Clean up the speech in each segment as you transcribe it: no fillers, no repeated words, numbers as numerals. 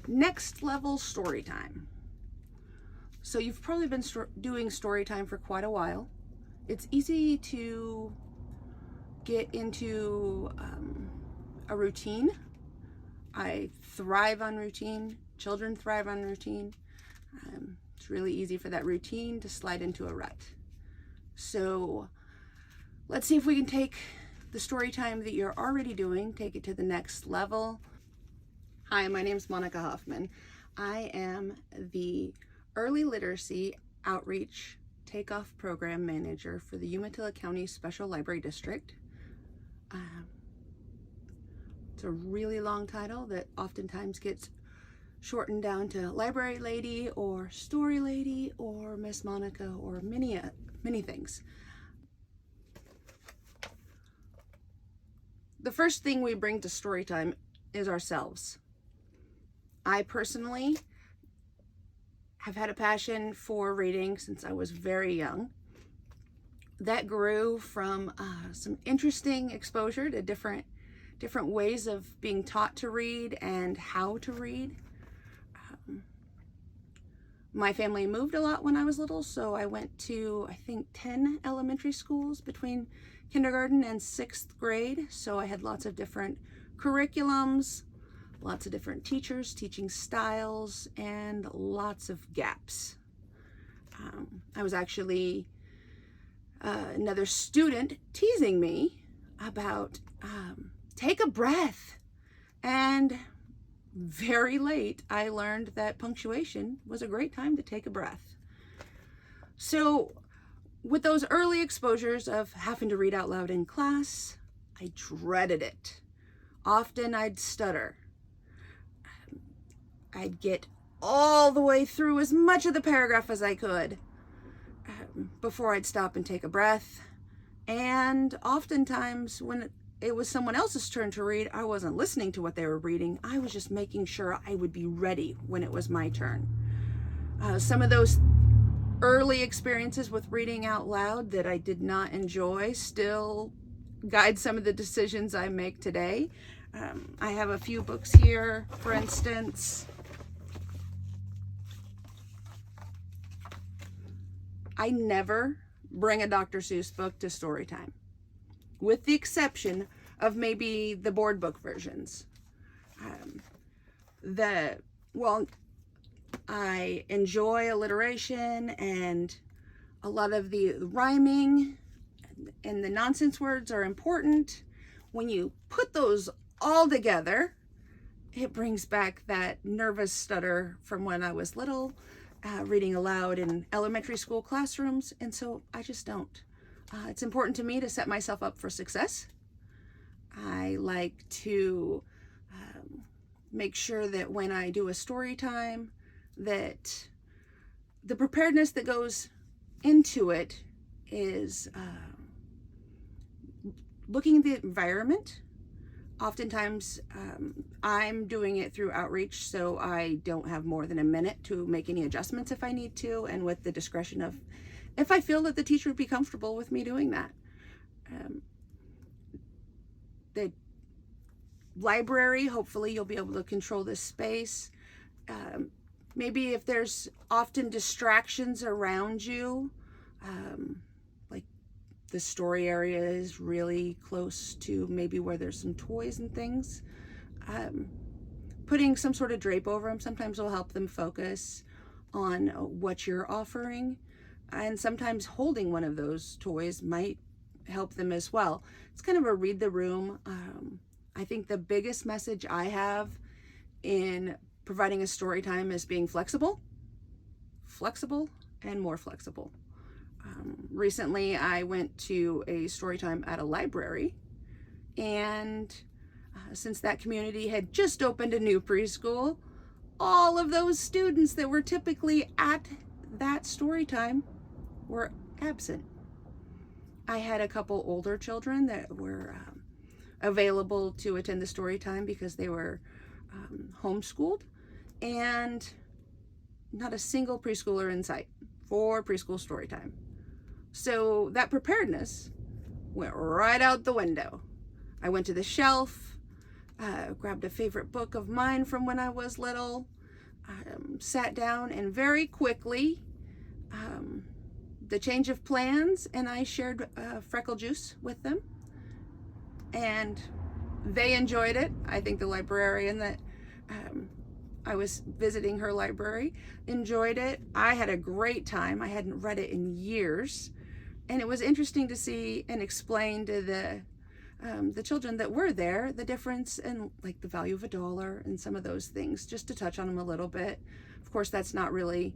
next level story time. So you've probably been doing story time for quite a while. It's easy to get into a routine. I thrive on routine. Children thrive on routine. It's really easy for that routine to slide into a rut. So let's see if we can take the story time that you're already doing, take it to the next level. Hi, my name is Monica Hoffman. I am the Early Literacy Outreach Takeoff Program Manager for the Umatilla County Special Library District. It's a really long title that oftentimes gets shortened down to Library Lady or Story Lady or Miss Monica or many things. The first thing we bring to story time is ourselves. I personally have had a passion for reading since I was very young. That grew from some interesting exposure to different ways of being taught to read and how to read. My family moved a lot when I was little, so I went to, I think, 10 elementary schools between kindergarten and 6th grade. So I had lots of different curriculums, lots of different teachers, teaching styles, and lots of gaps. I was actually another student teasing me about take a breath. And very late, I learned that punctuation was a great time to take a breath. So with those early exposures of having to read out loud in class, I dreaded it. Often I'd stutter. I'd get all the way through as much of the paragraph as I could before I'd stop and take a breath. And oftentimes when it was someone else's turn to read, I wasn't listening to what they were reading. I was just making sure I would be ready when it was my turn. Some of those early experiences with reading out loud that I did not enjoy still guide some of the decisions I make today. I have a few books here, for instance. I never bring a Dr. Seuss book to story time, with the exception of maybe the board book versions. I enjoy alliteration, and a lot of the rhyming and the nonsense words are important. When you put those all together, it brings back that nervous stutter from when I was little, reading aloud in elementary school classrooms, and so I just don't. It's important to me to set myself up for success. I like to make sure that when I do a story time, that the preparedness that goes into it is looking at the environment. Oftentimes, I'm doing it through outreach, so I don't have more than a minute to make any adjustments if I need to, and with the discretion of if I feel that the teacher would be comfortable with me doing that. The library, hopefully you'll be able to control this space. Maybe if there's often distractions around you, like the story area is really close to maybe where there's some toys and things, putting some sort of drape over them sometimes will help them focus on what you're offering. And sometimes holding one of those toys might help them as well. It's kind of a read the room. I think the biggest message I have in providing a story time is being flexible, and more flexible. Recently, I went to a story time at a library, and since that community had just opened a new preschool, all of those students that were typically at that story time were absent. I had a couple older children that were available to attend the story time because they were homeschooled, and not a single preschooler in sight for preschool story time. So that preparedness went right out the window. I went to the shelf, grabbed a favorite book of mine from when I was little, sat down and very quickly the change of plans, and I shared freckle juice with them, and they enjoyed it. I think the librarian that I was visiting, her library, enjoyed it. I had a great time. I hadn't read it in years, and it was interesting to see and explain to the children that were there the difference in like the value of $1 and some of those things, just to touch on them a little bit. Of course, that's not really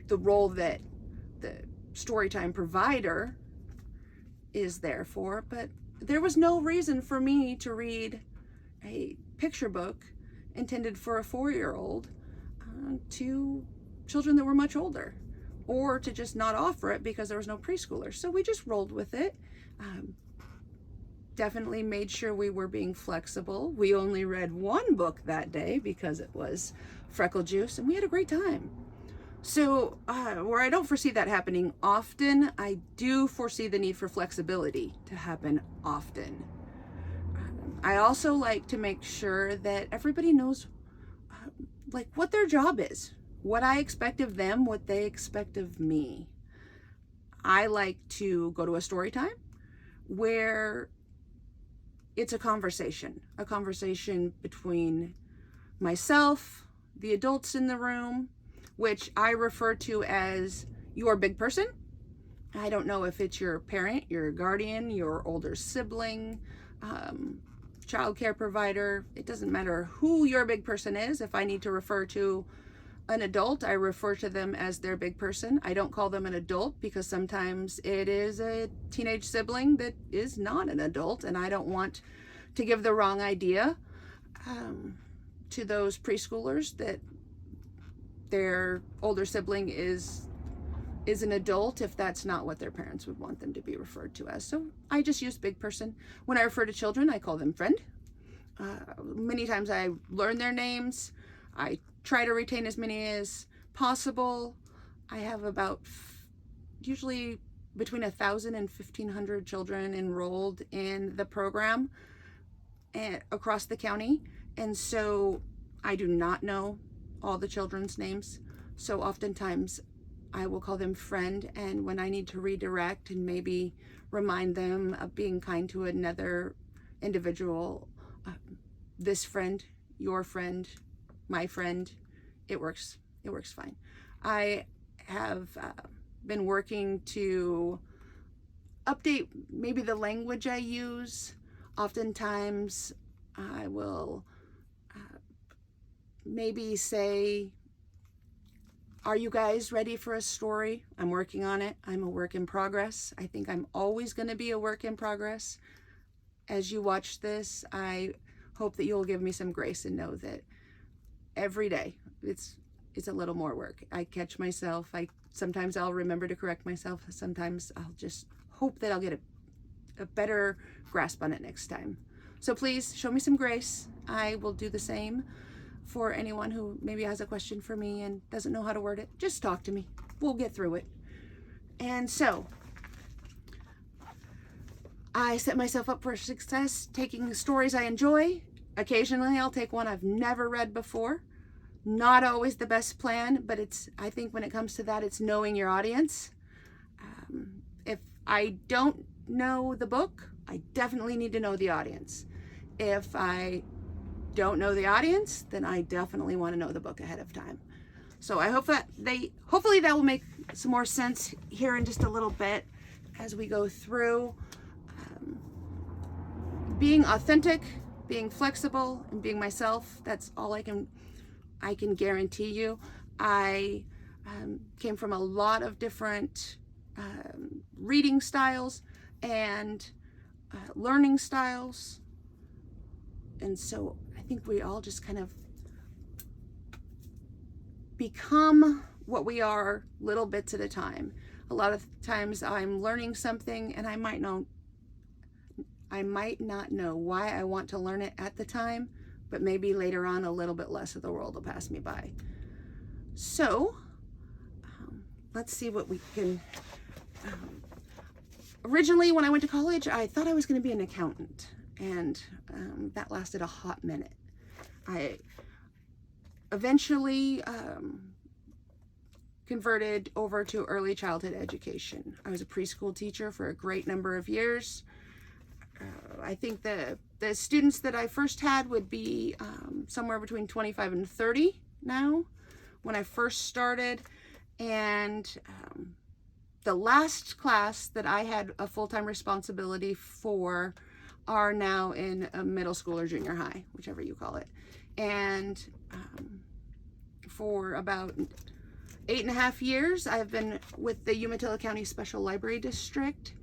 the role that the Storytime provider is there for, but there was no reason for me to read a picture book intended for a 4-year-old to children that were much older, or to just not offer it because there was no preschooler. So we just rolled with it. Definitely made sure we were being flexible. We only read one book that day because it was freckle juice, and we had a great time. So where I don't foresee that happening often, I do foresee the need for flexibility to happen often. I also like to make sure that everybody knows like what their job is, what I expect of them, what they expect of me. I like to go to a story time where it's a conversation between myself, the adults in the room, which I refer to as your big person. I don't know if it's your parent, your guardian, your older sibling, child care provider. It doesn't matter who your big person is. If I need to refer to an adult, I refer to them as their big person. I don't call them an adult because sometimes it is a teenage sibling that is not an adult, and I don't want to give the wrong idea to those preschoolers that their older sibling is an adult if that's not what their parents would want them to be referred to as. So I just use big person. When I refer to children, I call them friend. Many times I learn their names. I try to retain as many as possible. I have about usually between 1,000 and 1,500 children enrolled in the program across the county. And so I do not know all the children's names. So oftentimes I will call them friend. And when I need to redirect and maybe remind them of being kind to another individual, this friend, your friend, my friend, it works fine. I have been working to update maybe the language I use. Oftentimes I will maybe say, are you guys ready for a story? I'm working on it. I'm a work in progress. I think I'm always going to be a work in progress. As you watch this, I hope that you'll give me some grace and know that every day it's a little more work. I catch myself. Sometimes I'll remember to correct myself. Sometimes I'll just hope that I'll get a better grasp on it next time. So please show me some grace. I will do the same for anyone who maybe has a question for me and doesn't know how to word it. Just talk to me. We'll get through it. And so I set myself up for success taking stories I enjoy. Occasionally I'll take one I've never read before. Not always the best plan, but I think when it comes to that, it's knowing your audience. If I don't know the book, I definitely need to know the audience. If I don't know the audience, then I definitely want to know the book ahead of time. So I hope that hopefully that will make some more sense here in just a little bit as we go through. Being authentic, being flexible, and being myself, that's all I can guarantee you. I came from a lot of different reading styles and learning styles. And so I think we all just kind of become what we are little bits at a time. A lot of times I'm learning something and I might not know why I want to learn it at the time, but maybe later on a little bit less of the world will pass me by. So let's see what we can. Originally, when I went to college, I thought I was going to be an accountant, and that lasted a hot minute. I eventually converted over to early childhood education. I was a preschool teacher for a great number of years. I think the students that I first had would be somewhere between 25 and 30 now when I first started. And the last class that I had a full-time responsibility for are now in a middle school or junior high, whichever you call it. And for about 8.5 years, I've been with the Umatilla County Special Library District,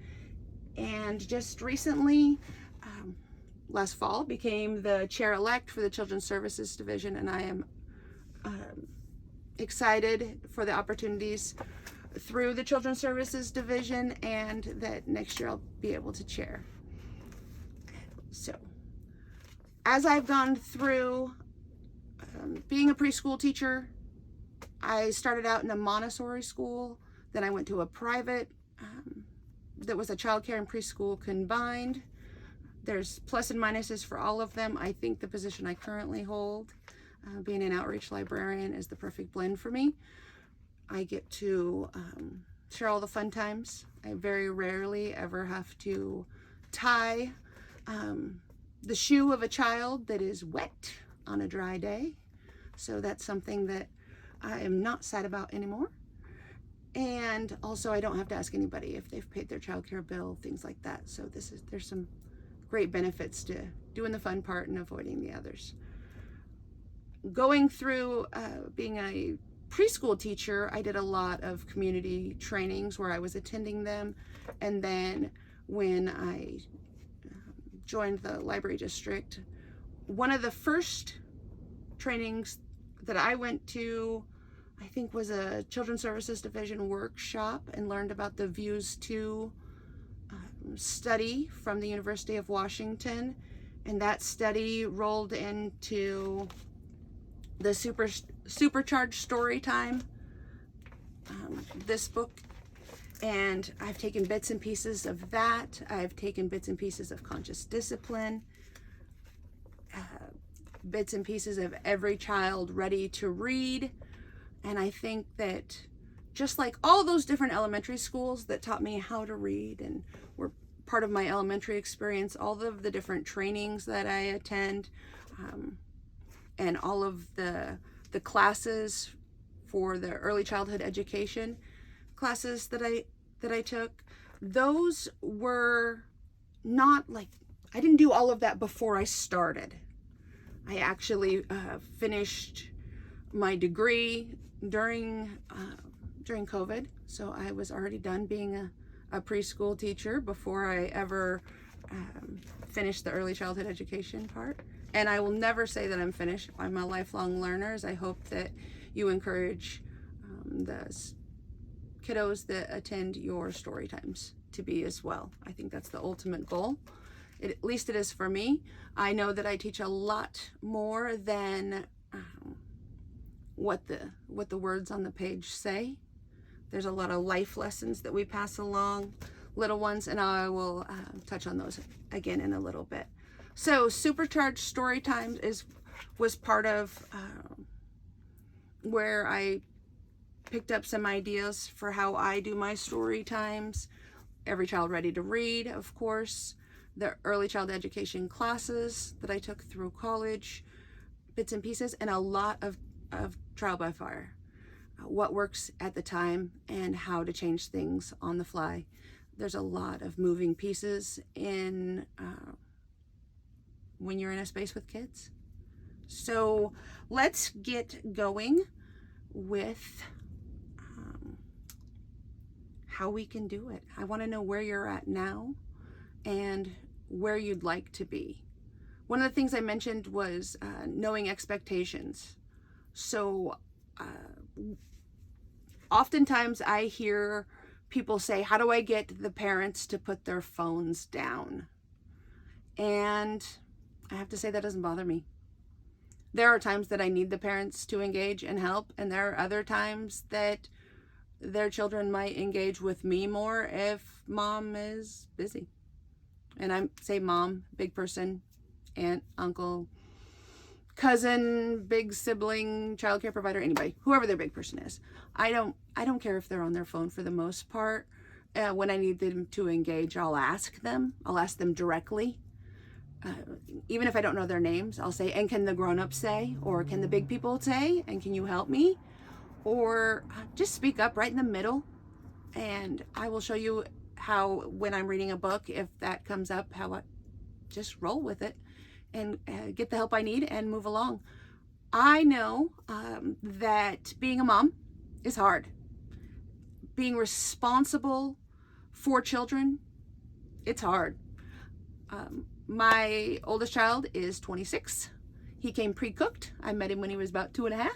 and just recently, last fall, became the chair-elect for the Children's Services Division, and I am excited for the opportunities through the Children's Services Division, and that next year I'll be able to chair. So, as I've gone through being a preschool teacher, I started out in a Montessori school, then I went to a private that was a childcare and preschool combined. There's plus and minuses for all of them. I think the position I currently hold, being an outreach librarian, is the perfect blend for me. I get to share all the fun times. I very rarely ever have to tie the shoe of a child that is wet on a dry day. So that's something that I am not sad about anymore. And also I don't have to ask anybody if they've paid their childcare bill, things like that. So there's some great benefits to doing the fun part and avoiding the others. Going through being a preschool teacher, I did a lot of community trainings where I was attending them. And then when I joined the library district, one of the first trainings that I went to, I think, was a Children's Services Division workshop, and learned about the Views 2 study from the University of Washington. And that study rolled into the Supercharged Storytime, this book. And I've taken bits and pieces of that. I've taken bits and pieces of Conscious Discipline, bits and pieces of Every Child Ready to Read. And I think that just like all those different elementary schools that taught me how to read and were part of my elementary experience, all of the different trainings that I attend, and all of the classes for the early childhood education classes that I took, those were not like, I didn't do all of that before I started. I actually finished my degree during COVID, so I was already done being a preschool teacher before I ever finished the early childhood education part. And I will never say that I'm finished. I'm a lifelong learner. I hope that you encourage the kiddos that attend your story times to be as well. I think that's the ultimate goal. At least it is for me. I know that I teach a lot more than what the words on the page say. There's a lot of life lessons that we pass along, little ones, and I will touch on those again in a little bit. So Supercharged Storytime was part of where I picked up some ideas for how I do my story times. Every Child Ready to Read, of course, the early child education classes that I took through college, bits and pieces, and a lot of trial by fire. What works at the time and how to change things on the fly. There's a lot of moving pieces in when you're in a space with kids. So let's get going with how we can do it. I want to know where you're at now and where you'd like to be. One of the things I mentioned was knowing expectations. So oftentimes I hear people say, how do I get the parents to put their phones down? And I have to say that doesn't bother me. There are times that I need the parents to engage and help, and there are other times that their children might engage with me more if mom is busy. And I say mom, big person, aunt, uncle, cousin, big sibling, childcare provider, anybody, whoever their big person is. I don't care if they're on their phone for the most part. When I need them to engage, I'll ask them directly. Even if I don't know their names, I'll say, and can the grown-ups say, or can the big people say, and can you help me? Or just speak up right in the middle, and I will show you how, when I'm reading a book, if that comes up, how I just roll with it and get the help I need and move along. I know that being a mom is hard. Being responsible for children, it's hard. My oldest child is 26. He came pre-cooked. I met him when he was about 2.5.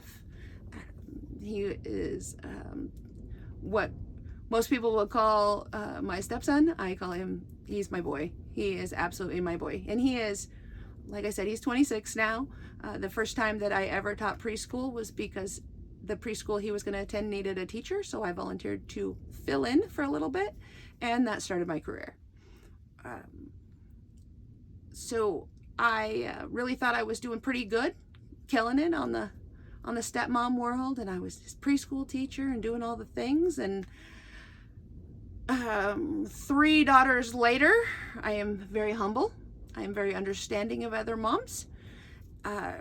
He is what most people would call my stepson. I call him, he's my boy. He is absolutely my boy. And he is, like I said, he's 26 now. The first time that I ever taught preschool was because the preschool he was going to attend needed a teacher, so I volunteered to fill in for a little bit, and that started my career. So I really thought I was doing pretty good, killing it on the stepmom world, and I was his preschool teacher and doing all the things. And 3 daughters later, I am very humble. I am very understanding of other moms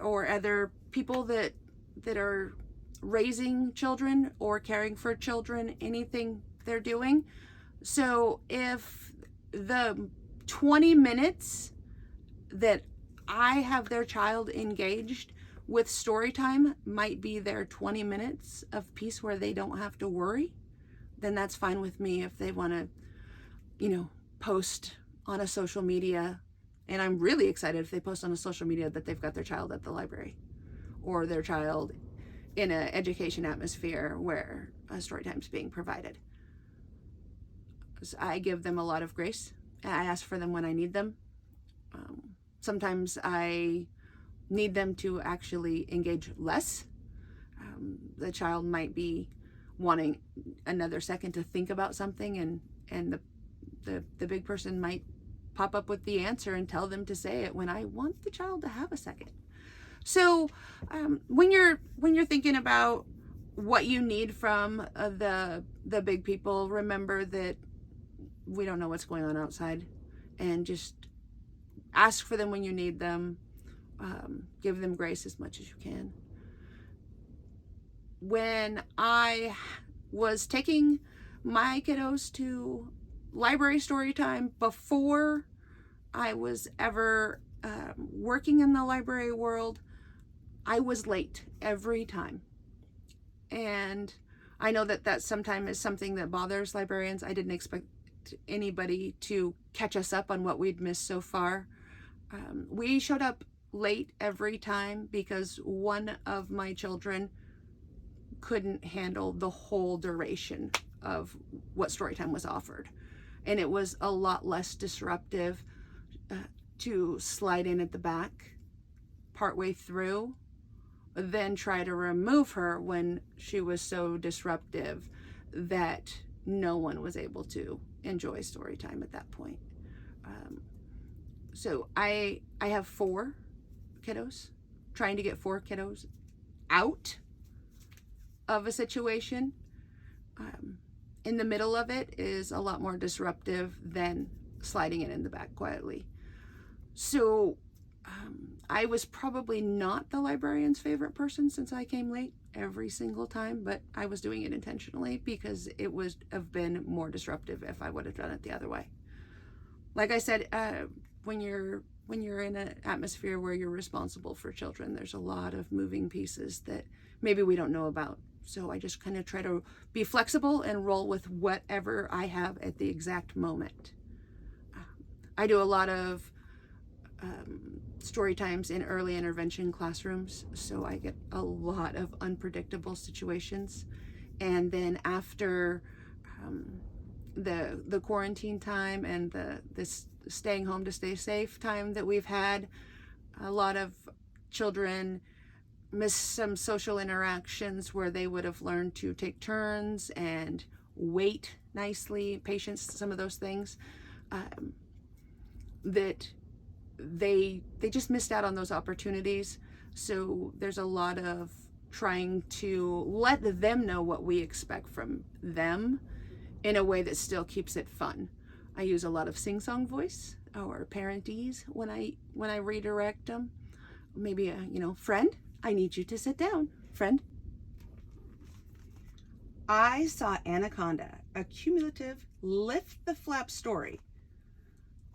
or other people that are raising children or caring for children, anything they're doing. So if the 20 minutes that I have their child engaged with story time might be their 20 minutes of peace where they don't have to worry, then that's fine with me. If they want to, post on a social media, and I'm really excited if they post on a social media that they've got their child at the library or their child in an education atmosphere where a story time is being provided. So I give them a lot of grace. I ask for them when I need them. Sometimes I need them to actually engage less. The child might be wanting another second to think about something, and the big person might pop up with the answer and tell them to say it when I want the child to have a second. So when you're thinking about what you need from the big people, remember that we don't know what's going on outside, and just ask for them when you need them. Give them grace as much as you can. When I was taking my kiddos to library story time before I was ever working in the library world, I was late every time. And I know that sometimes is something that bothers librarians. I didn't expect anybody to catch us up on what we'd missed so far. We showed up late every time because one of my children couldn't handle the whole duration of what Storytime was offered. And it was a lot less disruptive to slide in at the back partway through than try to remove her when she was so disruptive that no one was able to enjoy Storytime at that point. So I have 4 kiddos, trying to get 4 kiddos out of a situation in the middle of it is a lot more disruptive than sliding it in the back quietly. So I was probably not the librarian's favorite person since I came late every single time, but I was doing it intentionally because it would have been more disruptive if I would have done it the other way. Like I said, when you're in an atmosphere where you're responsible for children, there's a lot of moving pieces that maybe we don't know about. So I just kind of try to be flexible and roll with whatever I have at the exact moment. I do a lot of story times in early intervention classrooms, so I get a lot of unpredictable situations. And then after the quarantine time and this staying home to stay safe time that we've had, a lot of children miss some social interactions where they would have learned to take turns and wait nicely, patience, some of those things that they just missed out on those opportunities. So there's a lot of trying to let them know what we expect from them in a way that still keeps it fun. I use a lot of sing-song voice or parentese when I redirect them. Maybe friend, I need you to sit down. Friend. I saw Anaconda, a cumulative lift the flap story.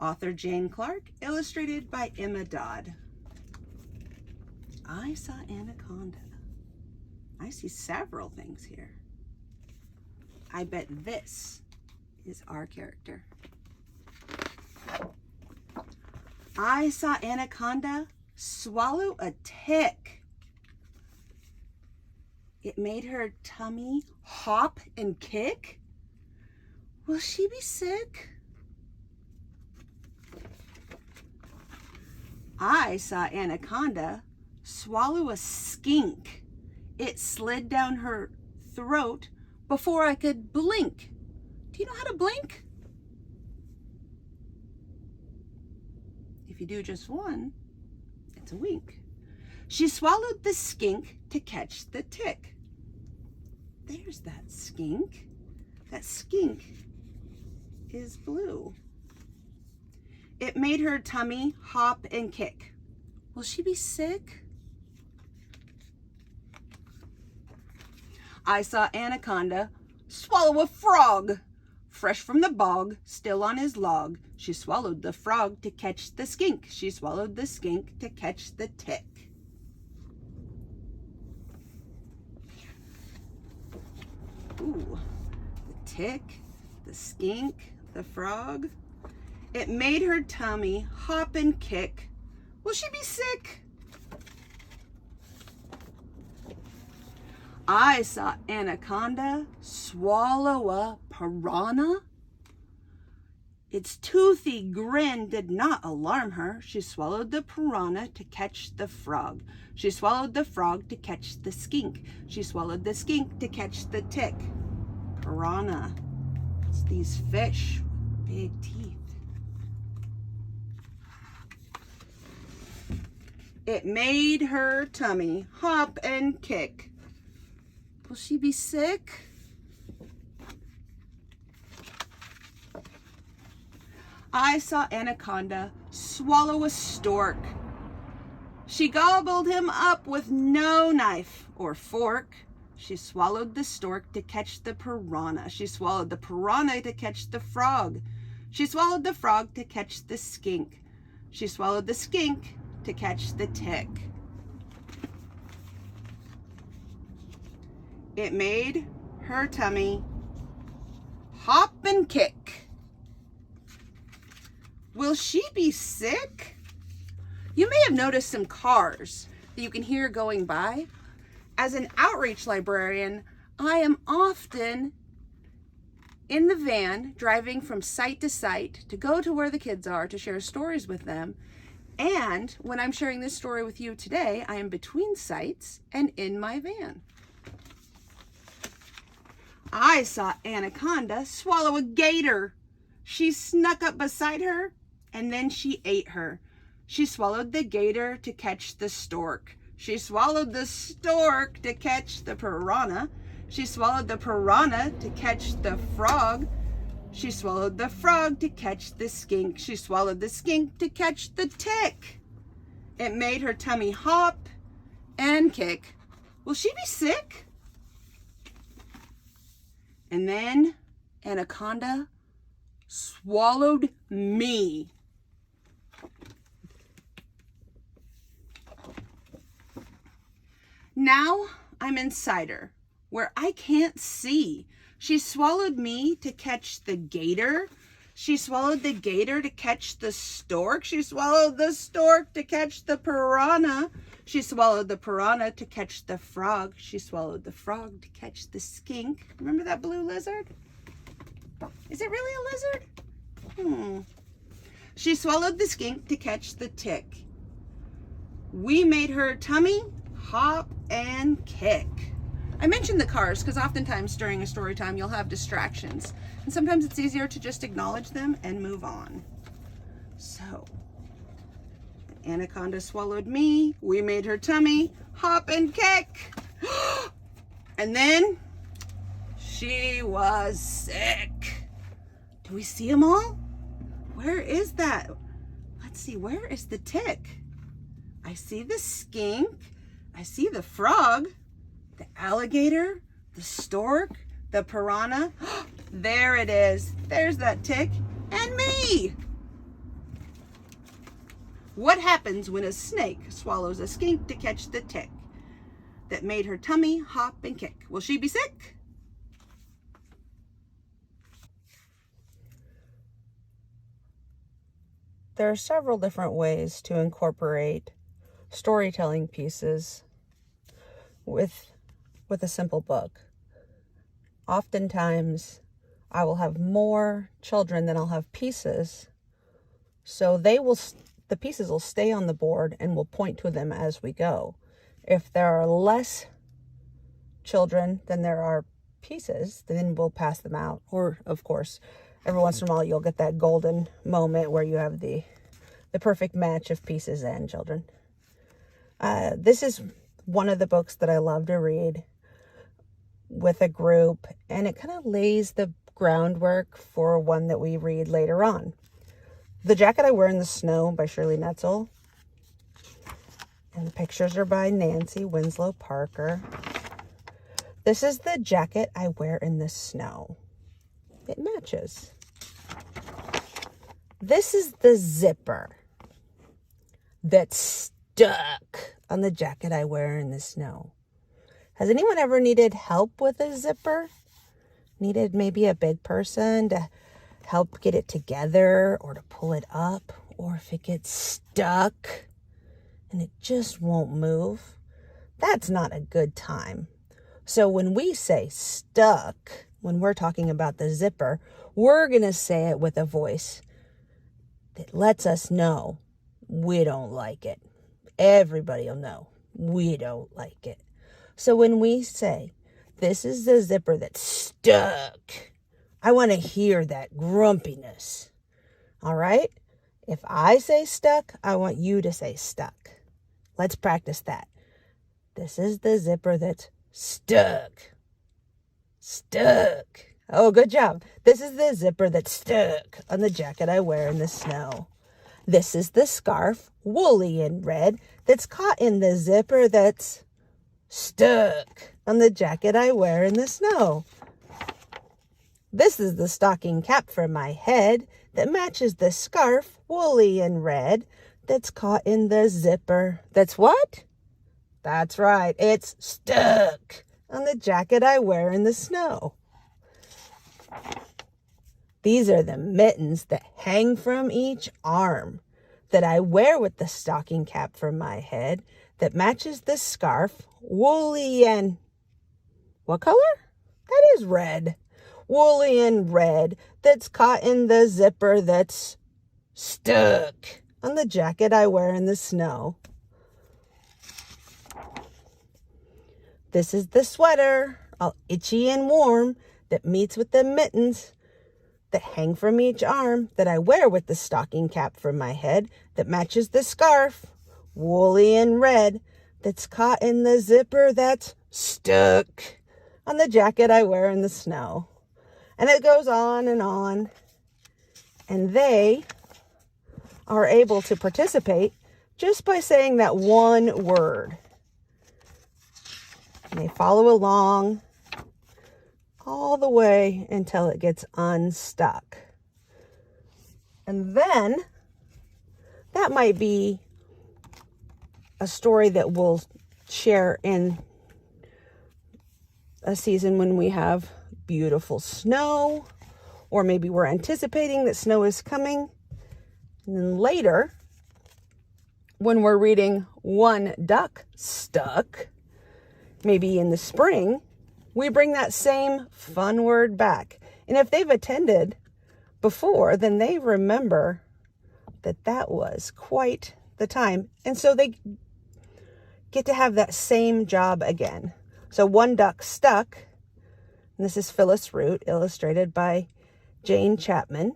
Author Jane Clark, illustrated by Emma Dodd. I saw Anaconda. I see several things here. I bet this is our character. I saw Anaconda swallow a tick. It made her tummy hop and kick. Will she be sick? I saw Anaconda swallow a skink. It slid down her throat before I could blink. Do you know how to blink? If you do just one, it's a wink. She swallowed the skink to catch the tick. There's that skink. That skink is blue. It made her tummy hop and kick. Will she be sick? I saw Anaconda swallow a frog. Fresh from the bog, still on his log. She swallowed the frog to catch the skink. She swallowed the skink to catch the tick. Ooh, the tick, the skink, the frog. It made her tummy hop and kick. Will she be sick? I saw Anaconda swallow a piranha. Its toothy grin did not alarm her. She swallowed the piranha to catch the frog. She swallowed the frog to catch the skink. She swallowed the skink to catch the tick. Piranha. It's these fish with big teeth. It made her tummy hop and kick. Will she be sick? I saw Anaconda swallow a stork. She gobbled him up with no knife or fork. She swallowed the stork to catch the piranha. She swallowed the piranha to catch the frog. She swallowed the frog to catch the skink. She swallowed the skink to catch the tick. It made her tummy hop and kick. Will she be sick? You may have noticed some cars that you can hear going by. As an outreach librarian, I am often in the van driving from site to site to go to where the kids are to share stories with them. And when I'm sharing this story with you today, I am between sites and in my van. I saw Anaconda swallow a gator. She snuck up beside her and then she ate her. She swallowed the gator to catch the stork. She swallowed the stork to catch the piranha. She swallowed the piranha to catch the frog. She swallowed the frog to catch the skink. She swallowed the skink to catch the tick. It made her tummy hop and kick. Will she be sick? And then Anaconda swallowed me. Now I'm inside her, where I can't see. She swallowed me to catch the gator. She swallowed the gator to catch the stork. She swallowed the stork to catch the piranha. She swallowed the piranha to catch the frog. She swallowed the frog to catch the skink. Remember that blue lizard? Is it really a lizard? She swallowed the skink to catch the tick. We made her tummy hop and kick. I mentioned the cars because oftentimes during a story time you'll have distractions. And sometimes it's easier to just acknowledge them and move on. So, Anaconda swallowed me. We made her tummy hop and kick. And then she was sick. Do we see them all? Where is that? Let's see, where is the tick? I see the skink. I see the frog, the alligator, the stork, the piranha. There it is. There's that tick and me. What happens when a snake swallows a skink to catch the tick that made her tummy hop and kick? Will she be sick? There are several different ways to incorporate storytelling pieces with a simple book. Oftentimes, I will have more children than I'll have pieces, so the pieces will stay on the board and we'll point to them as we go. If there are less children than there are pieces, then we'll pass them out. Or, of course, every once in a while you'll get that golden moment where you have the perfect match of pieces and children. This is one of the books that I love to read with a group, and it kind of lays the groundwork for one that we read later on. The Jacket I Wear in the Snow by Shirley Netzel. And the pictures are by Nancy Winslow Parker. This is The Jacket I Wear in the Snow. It matches. This is the zipper that's stuck on the jacket I wear in the snow. Has anyone ever needed help with a zipper? Needed maybe a big person to help get it together or to pull it up? Or if it gets stuck and it just won't move? That's not a good time. So when we say stuck, when we're talking about the zipper, we're going to say it with a voice that lets us know we don't like it. Everybody will know we don't like it. So when we say, this is the zipper that's stuck, I want to hear that grumpiness. All right? If I say stuck, I want you to say stuck. Let's practice that. This is the zipper that's stuck. Stuck. Oh, good job. This is the zipper that's stuck on the jacket I wear in the snow. This is the scarf, woolly and red, that's caught in the zipper that's stuck on the jacket I wear in the snow. This is the stocking cap for my head that matches the scarf, woolly and red, that's caught in the zipper. That's what? That's right. It's stuck on the jacket I wear in the snow. These are the mittens that hang from each arm that I wear with the stocking cap for my head that matches the scarf, woolly and... what color? That is red. Woolly and red that's caught in the zipper that's stuck on the jacket I wear in the snow. This is the sweater, all itchy and warm, that meets with the mittens that hang from each arm that I wear with the stocking cap for my head that matches the scarf, woolly and red, that's caught in the zipper that's stuck on the jacket I wear in the snow. And it goes on. And they are able to participate just by saying that one word. And they follow along all the way until it gets unstuck. And then that might be a story that we'll share in a season when we have beautiful snow, or maybe we're anticipating that snow is coming. And then later, when we're reading One Duck Stuck, maybe in the spring, we bring that same fun word back. And if they've attended before, then they remember that was quite the time. And so they get to have that same job again. So One Duck Stuck, and this is Phyllis Root, illustrated by Jane Chapman.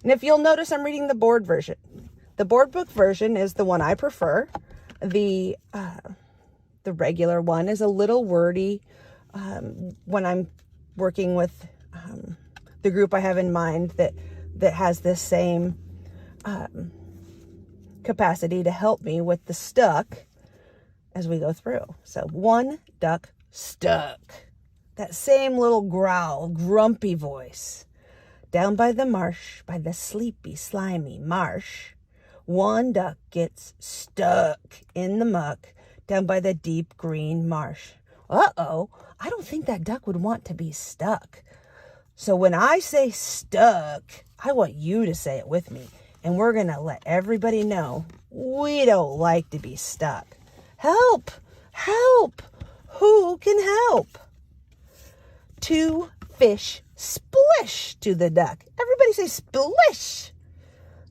And if you'll notice, I'm reading the board version. The board book version is the one I prefer. The regular one is a little wordy. When I'm working with the group I have in mind that has this same capacity to help me with the stuck as we go through. So, one duck stuck. That same little growl, grumpy voice. Down by the marsh, by the sleepy, slimy marsh, one duck gets stuck in the muck down by the deep green marsh. Uh-oh, I don't think that duck would want to be stuck. So when I say stuck, I want you to say it with me. And we're going to let everybody know we don't like to be stuck. Help! Help! Who can help? Two fish splish to the duck. Everybody say splish.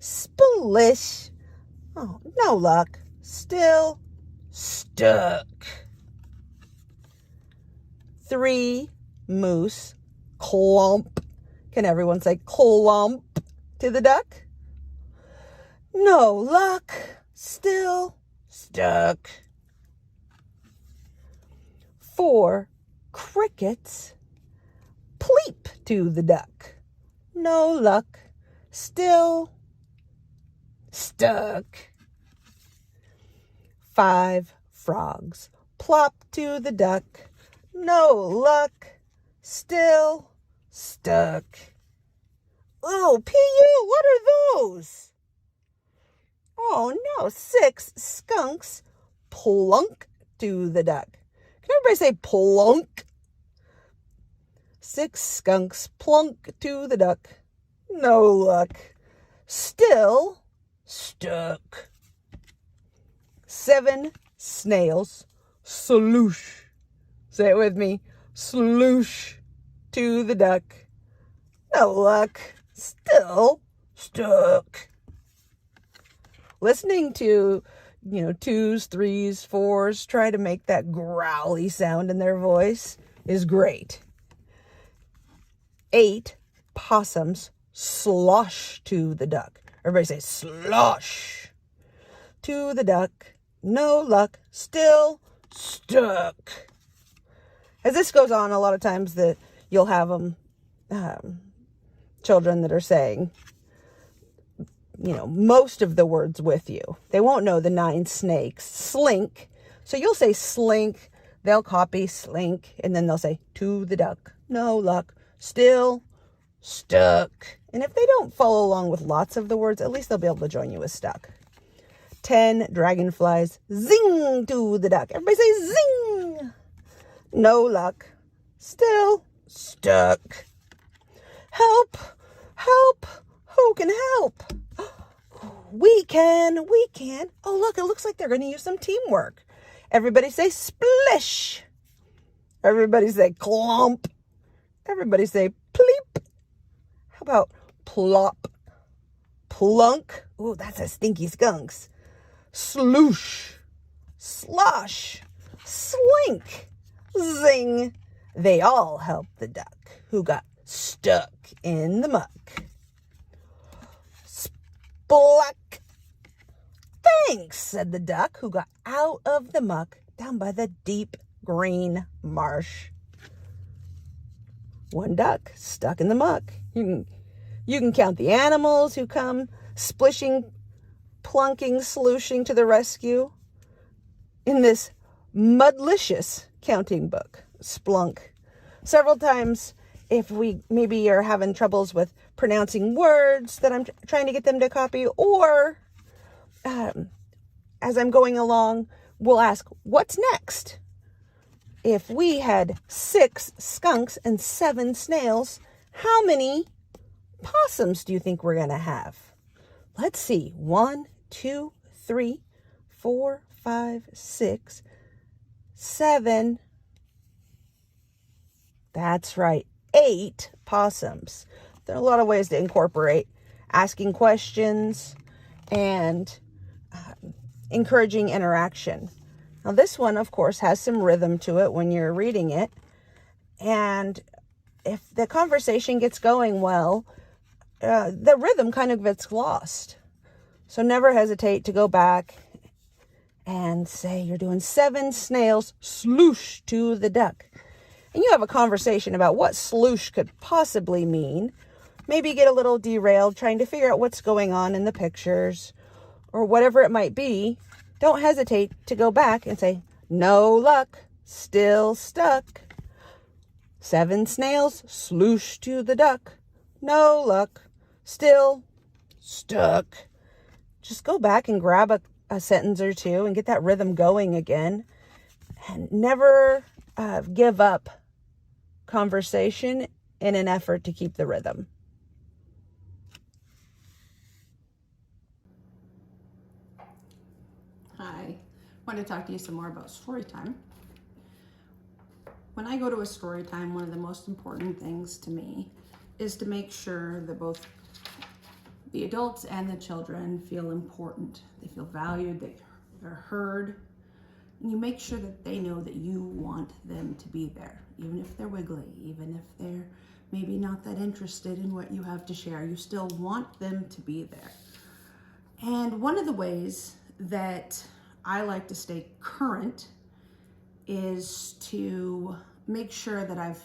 Splish. Oh, no luck. Still stuck. Three moose clump. Can everyone say clump to the duck? No luck. Still stuck. Four crickets pleep to the duck. No luck. Still stuck. Five frogs plop to the duck. No luck. Still stuck. Oh, P.U., what are those? Oh, no. Six skunks plunk to the duck. Can everybody say plunk? Six skunks plunk to the duck. No luck. Still stuck. Seven snails sloosh. Say it with me. Sloosh to the duck. No luck. Still stuck. Listening to, twos, threes, fours, try to make that growly sound in their voice is great. 8 possums slosh to the duck. Everybody say slosh to the duck. No luck. Still stuck. As this goes on, a lot of times that you'll have children that are saying, most of the words with you. They won't know the 9 snakes. Slink. So you'll say slink. They'll copy slink. And then they'll say to the duck. No luck. Still stuck. And if they don't follow along with lots of the words, at least they'll be able to join you with stuck. 10 dragonflies zing to the duck. Everybody say zing. No luck. Still stuck. Help. Help. Who can help? We can. Oh, look, it looks like they're going to use some teamwork. Everybody say splish. Everybody say clump. Everybody say pleep. How about plop? Plunk. Ooh, that's a stinky skunks. Sloosh. Slosh. Slink. Zing. They all helped the duck who got stuck in the muck. Spluck. Thanks, said the duck who got out of the muck down by the deep green marsh. One duck stuck in the muck. You can count the animals who come splishing, plunking, slooshing to the rescue in this mudlicious counting book, Splunk. Several times, if we maybe are having troubles with pronouncing words that I'm trying to get them to copy, or as I'm going along, we'll ask, what's next? If we had 6 skunks and 7 snails, how many possums do you think we're going to have? Let's see. 1, 2, 3, 4, 5, 6, 7. That's right. 8 possums. There are a lot of ways to incorporate asking questions and encouraging interaction. Now, this one, of course, has some rhythm to it when you're reading it. And if the conversation gets going well, the rhythm kind of gets lost. So never hesitate to go back and say you're doing 7 snails sloosh to the duck. And you have a conversation about what sloosh could possibly mean. Maybe get a little derailed trying to figure out what's going on in the pictures or whatever it might be. Don't hesitate to go back and say, no luck, still stuck. 7 snails sloosh to the duck. No luck, still stuck. Just go back and grab a sentence or two and get that rhythm going again. And never give up conversation in an effort to keep the rhythm. Hi, I want to talk to you some more about story time. When I go to a story time, one of the most important things to me is to make sure that both the adults and the children feel important. They feel valued, they're heard. And you make sure that they know that you want them to be there, even if they're wiggly, even if they're maybe not that interested in what you have to share. You still want them to be there. And one of the ways that I like to stay current is to make sure that I've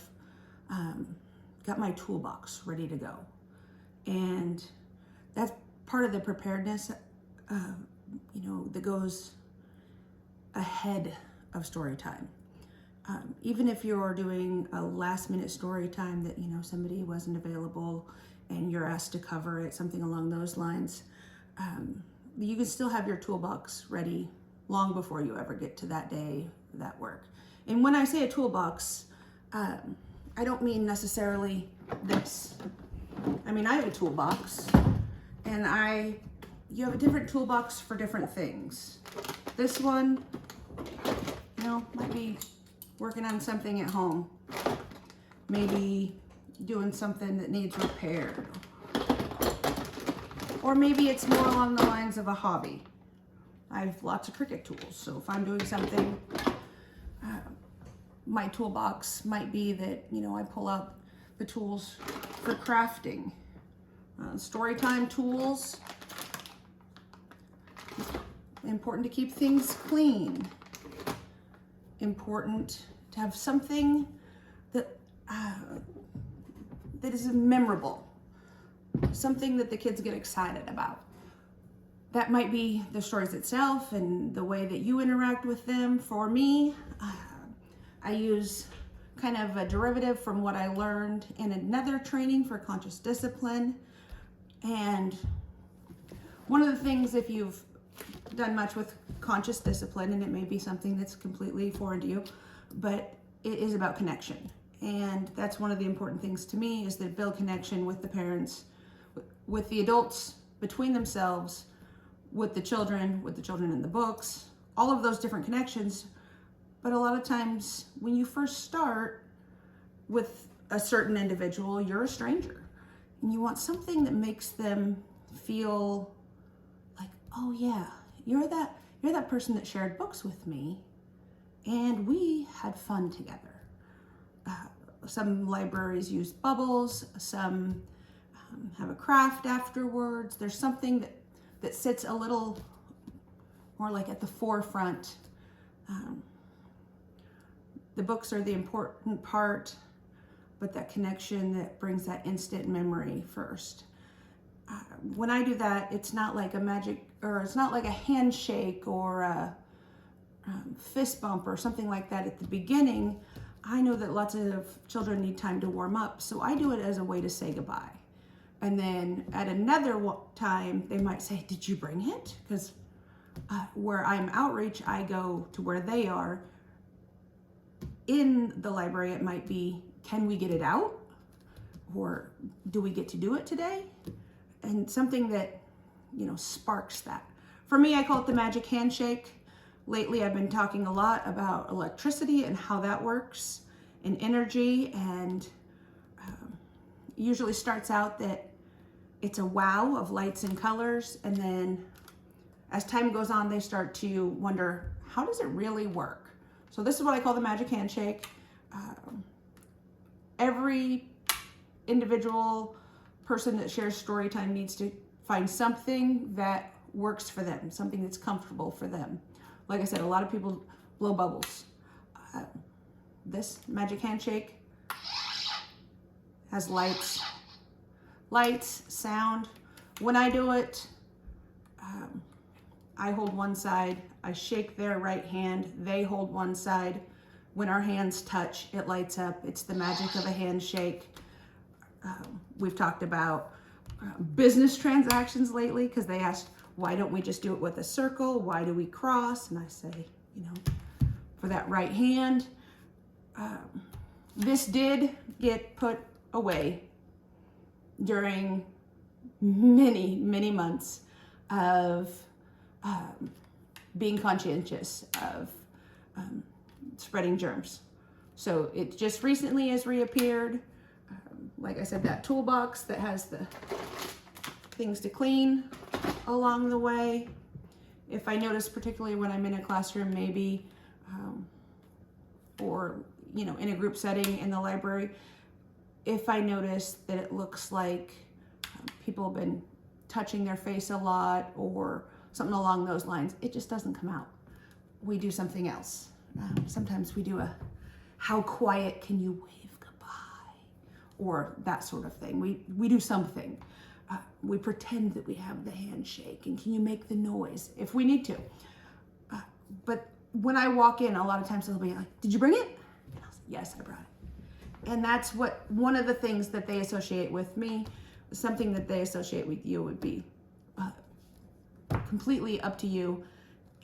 got my toolbox ready to go. And that's part of the preparedness, that goes ahead of story time. Even if you're doing a last minute story time that, somebody wasn't available and you're asked to cover it, something along those lines, you can still have your toolbox ready long before you ever get to that day, that work. And when I say a toolbox, I don't mean necessarily this. I mean, I have a toolbox, and you have a different toolbox for different things. This one, might be working on something at home. Maybe doing something that needs repaired. Or maybe it's more along the lines of a hobby. I have lots of Cricut tools, so if I'm doing something, my toolbox might be that, I pull out the tools for crafting. Storytime tools. Important to keep things clean. Important to have something that is memorable. Something that the kids get excited about. That might be the stories itself and the way that you interact with them. For me, I use kind of a derivative from what I learned in another training for conscious discipline. And one of the things, if you've done much with conscious discipline, and it may be something that's completely foreign to you, but it is about connection. And that's one of the important things to me, is to build connection with the parents, with the adults, between themselves, with the children in the books, all of those different connections. But a lot of times when you first start with a certain individual, you're a stranger, and you want something that makes them feel like, oh yeah, you're that person that shared books with me and we had fun together. Some libraries use bubbles, some have a craft afterwards. There's something that sits a little more like at the forefront. The books are the important part, but that connection that brings that instant memory first. When I do that, it's not like a magic, or it's not like a handshake or a fist bump or something like that at the beginning. I know that lots of children need time to warm up, so I do it as a way to say goodbye. And then at another time, they might say, did you bring it? Because where I'm outreach, I go to where they are. In the library, it might be, can we get it out? Or do we get to do it today? And something that, sparks that. For me, I call it the magic handshake. Lately, I've been talking a lot about electricity and how that works, and energy, and usually starts out that it's a wow of lights and colors, and then as time goes on, they start to wonder, how does it really work? So this is what I call the magic handshake. Every individual person that shares story time needs to find something that works for them, something that's comfortable for them. Like I said, a lot of people blow bubbles. This magic handshake has lights, sound. When I do it, I hold one side, I shake their right hand, they hold one side. When our hands touch, it lights up. It's the magic of a handshake. We've talked about business transactions lately because they asked, why don't we just do it with a circle? Why do we cross? And I say, you know, for that right hand. This did get put away during many, many months of being conscientious of spreading germs. So it just recently has reappeared. Like I said, that toolbox that has the things to clean along the way. If I notice, particularly when I'm in a classroom, maybe, or, you know, in a group setting in the library, if I notice that it looks like people have been touching their face a lot or something along those lines, it just doesn't come out. We do something else. Sometimes we do a, how quiet can you wave goodbye? Or that sort of thing. We do something. We pretend that we have the handshake, and can you make the noise if we need to. But when I walk in, a lot of times they'll be like, did you bring it? And I'll say, yes, I brought it. And that's what, one of the things that they associate with me, something that they associate with you would be completely up to you.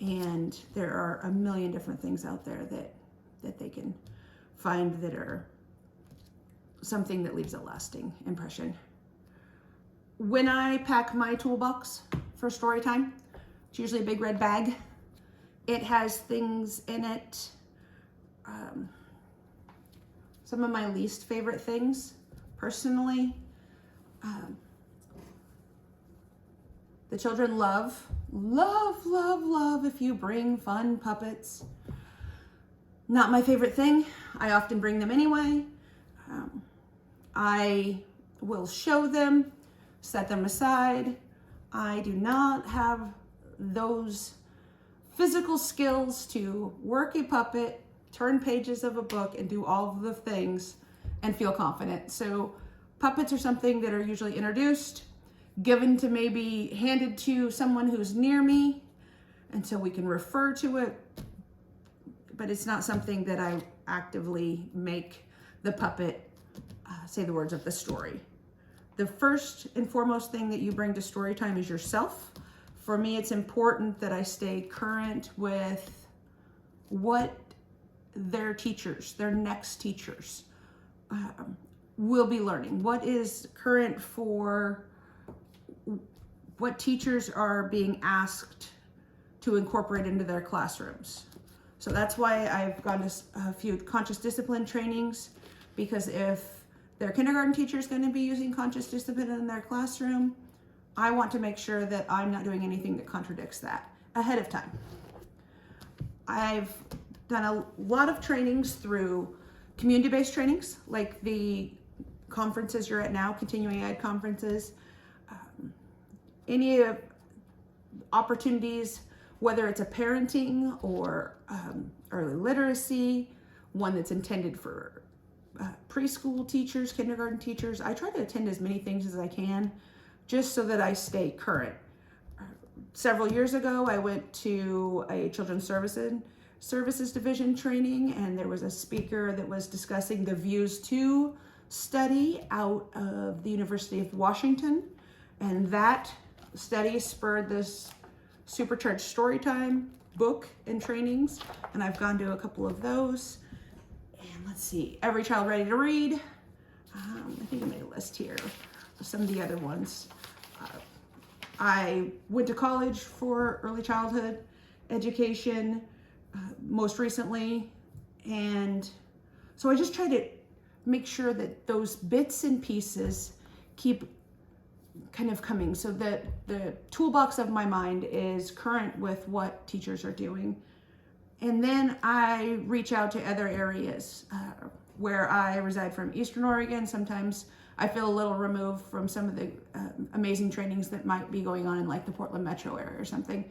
And there are a million different things out there that they can find that are something that leaves a lasting impression. When I pack my toolbox for story time, it's usually a big red bag. It has things in it. Some of my least favorite things, personally. The children love if you bring fun puppets. Not my favorite thing. I often bring them anyway. I will show them, set them aside. I do not have those physical skills to work a puppet, turn pages of a book, and do all of the things and feel confident. So puppets are something that are usually introduced, given to maybe handed to someone who's near me, and so we can refer to it, but it's not something that I actively make the puppet say the words of the story. The first and foremost thing that you bring to story time is yourself. For me, it's important that I stay current with what their teachers, their next teachers, will be learning. What is current for what teachers are being asked to incorporate into their classrooms. So that's why I've gone to a few conscious discipline trainings, because if their kindergarten teacher is going to be using conscious discipline in their classroom, I want to make sure that I'm not doing anything that contradicts that ahead of time. I've done a lot of trainings through community-based trainings, like the conferences you're at now, continuing ed conferences, any opportunities, whether it's a parenting or early literacy, one that's intended for preschool teachers, kindergarten teachers. I try to attend as many things as I can, just so that I stay current. Several years ago, I went to a children's services division training, and there was a speaker that was discussing the Views 2 study out of the University of Washington, and that study spurred this Supercharged Storytime book and trainings, and I've gone to a couple of those. And let's see, Every Child Ready to Read. I think I made a list here of some of the other ones. I went to college for early childhood education most recently, and so I just try to make sure that those bits and pieces keep kind of coming, so that the toolbox of my mind is current with what teachers are doing. And then I reach out to other areas. where I reside from Eastern Oregon, sometimes I feel a little removed from some of the amazing trainings that might be going on in like the Portland metro area or something.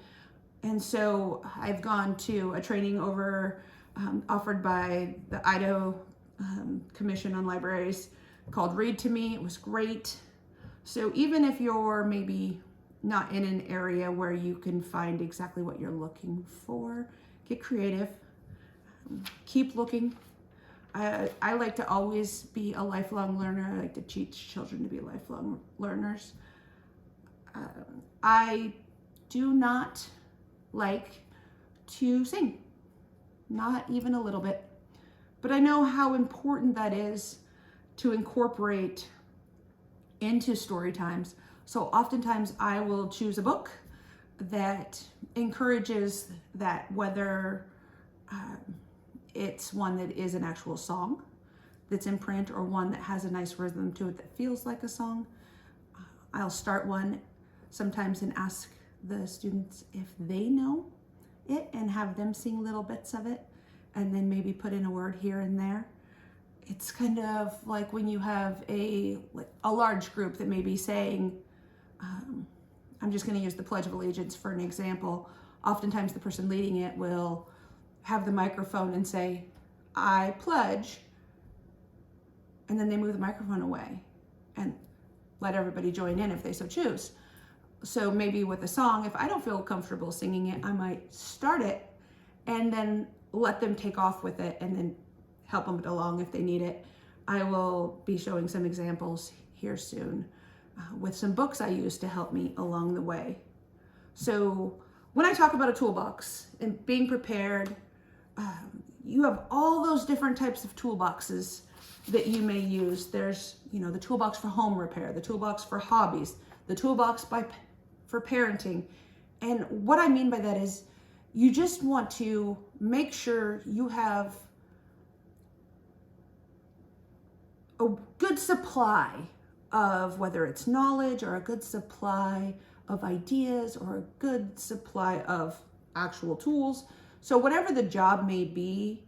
And so I've gone to a training offered by the Idaho Commission on Libraries called Read to Me. It was great. So even if you're maybe not in an area where you can find exactly what you're looking for, get creative, keep looking. I like to always be a lifelong learner. I like to teach children to be lifelong learners. I do not like to sing, not even a little bit, but I know how important that is to incorporate into story times. So oftentimes I will choose a book that encourages that, whether it's one that is an actual song that's in print or one that has a nice rhythm to it that feels like a song. I'll start one sometimes and ask the students if they know it and have them sing little bits of it, and then maybe put in a word here and there. It's kind of like when you have a large group that may be saying, I'm just going to use the Pledge of Allegiance for an example. Oftentimes the person leading it will have the microphone and say, I pledge, and then they move the microphone away and let everybody join in if they so choose. So maybe with a song, if I don't feel comfortable singing it, I might start it and then let them take off with it and then help them along if they need it. I will be showing some examples here soon with some books I use to help me along the way. So when I talk about a toolbox and being prepared, you have all those different types of toolboxes that you may use. There's, the toolbox for home repair, the toolbox for hobbies, the toolbox for parenting. And what I mean by that is you just want to make sure you have a good supply of, whether it's knowledge or a good supply of ideas or a good supply of actual tools. So whatever the job may be,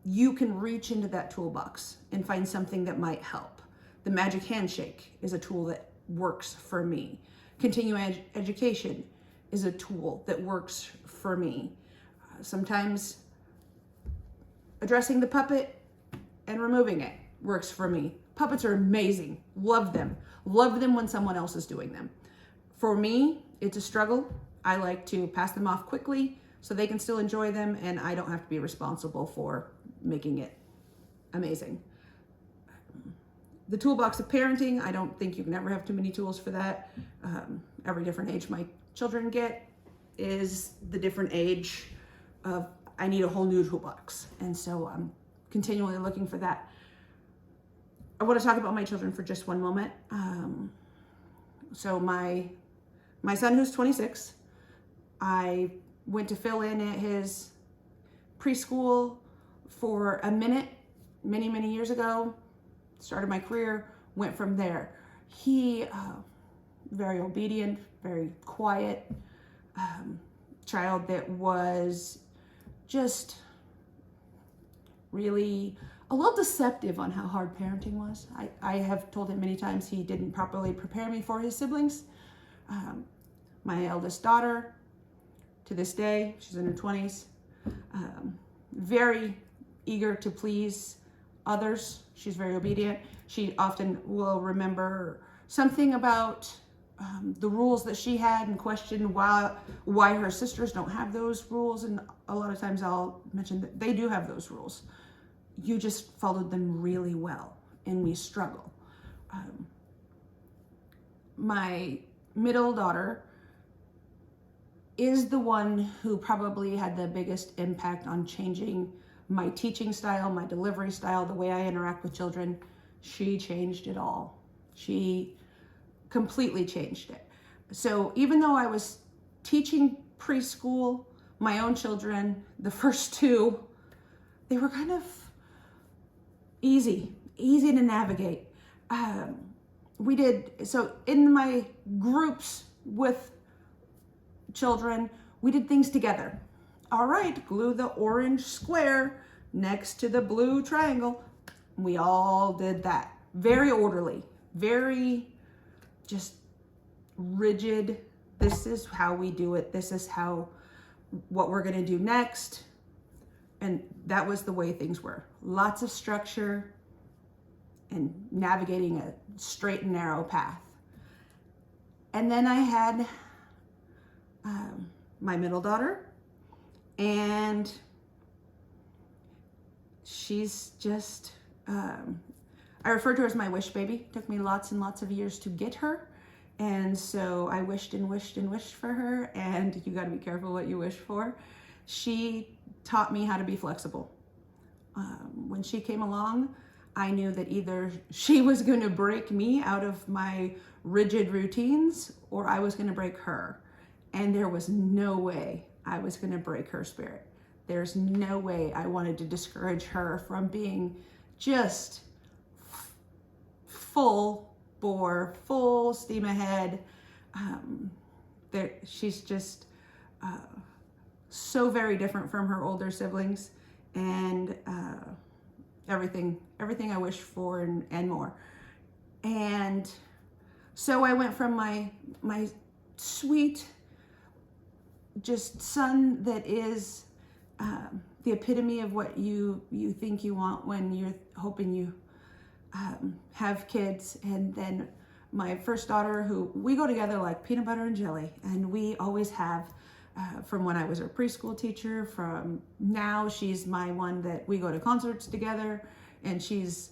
you can reach into that toolbox and find something that might help. The magic handshake is a tool that works for me. Continuing education is a tool that works for me. Sometimes addressing the puppet and removing it works for me. Puppets are amazing. Love them. Love them when someone else is doing them. For me, it's a struggle. I like to pass them off quickly so they can still enjoy them and I don't have to be responsible for making it amazing. The toolbox of parenting, I don't think you can ever have too many tools for that. Every different age my children get is the different age of, I need a whole new toolbox. And so I'm continually looking for that. I want to talk about my children for just one moment. So my son, who's 26, I went to fill in at his preschool for a minute, many years ago, started my career, went from there. He, very obedient, very quiet, child that was just really a little deceptive on how hard parenting was. I have told him many times he didn't properly prepare me for his siblings. My eldest daughter, to this day, she's in her 20s, very eager to please others. She's very obedient. She often will remember something about the rules that she had and question why her sisters don't have those rules. And a lot of times I'll mention that they do have those rules. You just followed them really well, and we struggle. My middle daughter is the one who probably had the biggest impact on changing my teaching style, my delivery style, the way I interact with children. She changed it all. She completely changed it. So even though I was teaching preschool, my own children, the first two, they were kind of easy to navigate. So in my groups with children, we did things together. All right, glue the orange square next to the blue triangle. We all did that. Very orderly, very just rigid. This is how we do it. This is what we're going to do next. And that was the way things were. Lots of structure and navigating a straight and narrow path. And then I had my middle daughter, and she's just, I refer to her as my wish baby. It took me lots and lots of years to get her. And so I wished and wished and wished for her, and you got to be careful what you wish for. She taught me how to be flexible. When she came along, I knew that either she was going to break me out of my rigid routines, or I was going to break her. And there was no way I was going to break her spirit. There's no way I wanted to discourage her from being just full bore, full steam ahead. She's just so very different from her older siblings, and everything I wished for and more. And so I went from my sweet just son that is the epitome of what you think you want when you're hoping you have kids, and then my first daughter, who we go together like peanut butter and jelly, and we always have, from when I was her preschool teacher, from now she's my one that we go to concerts together, and she's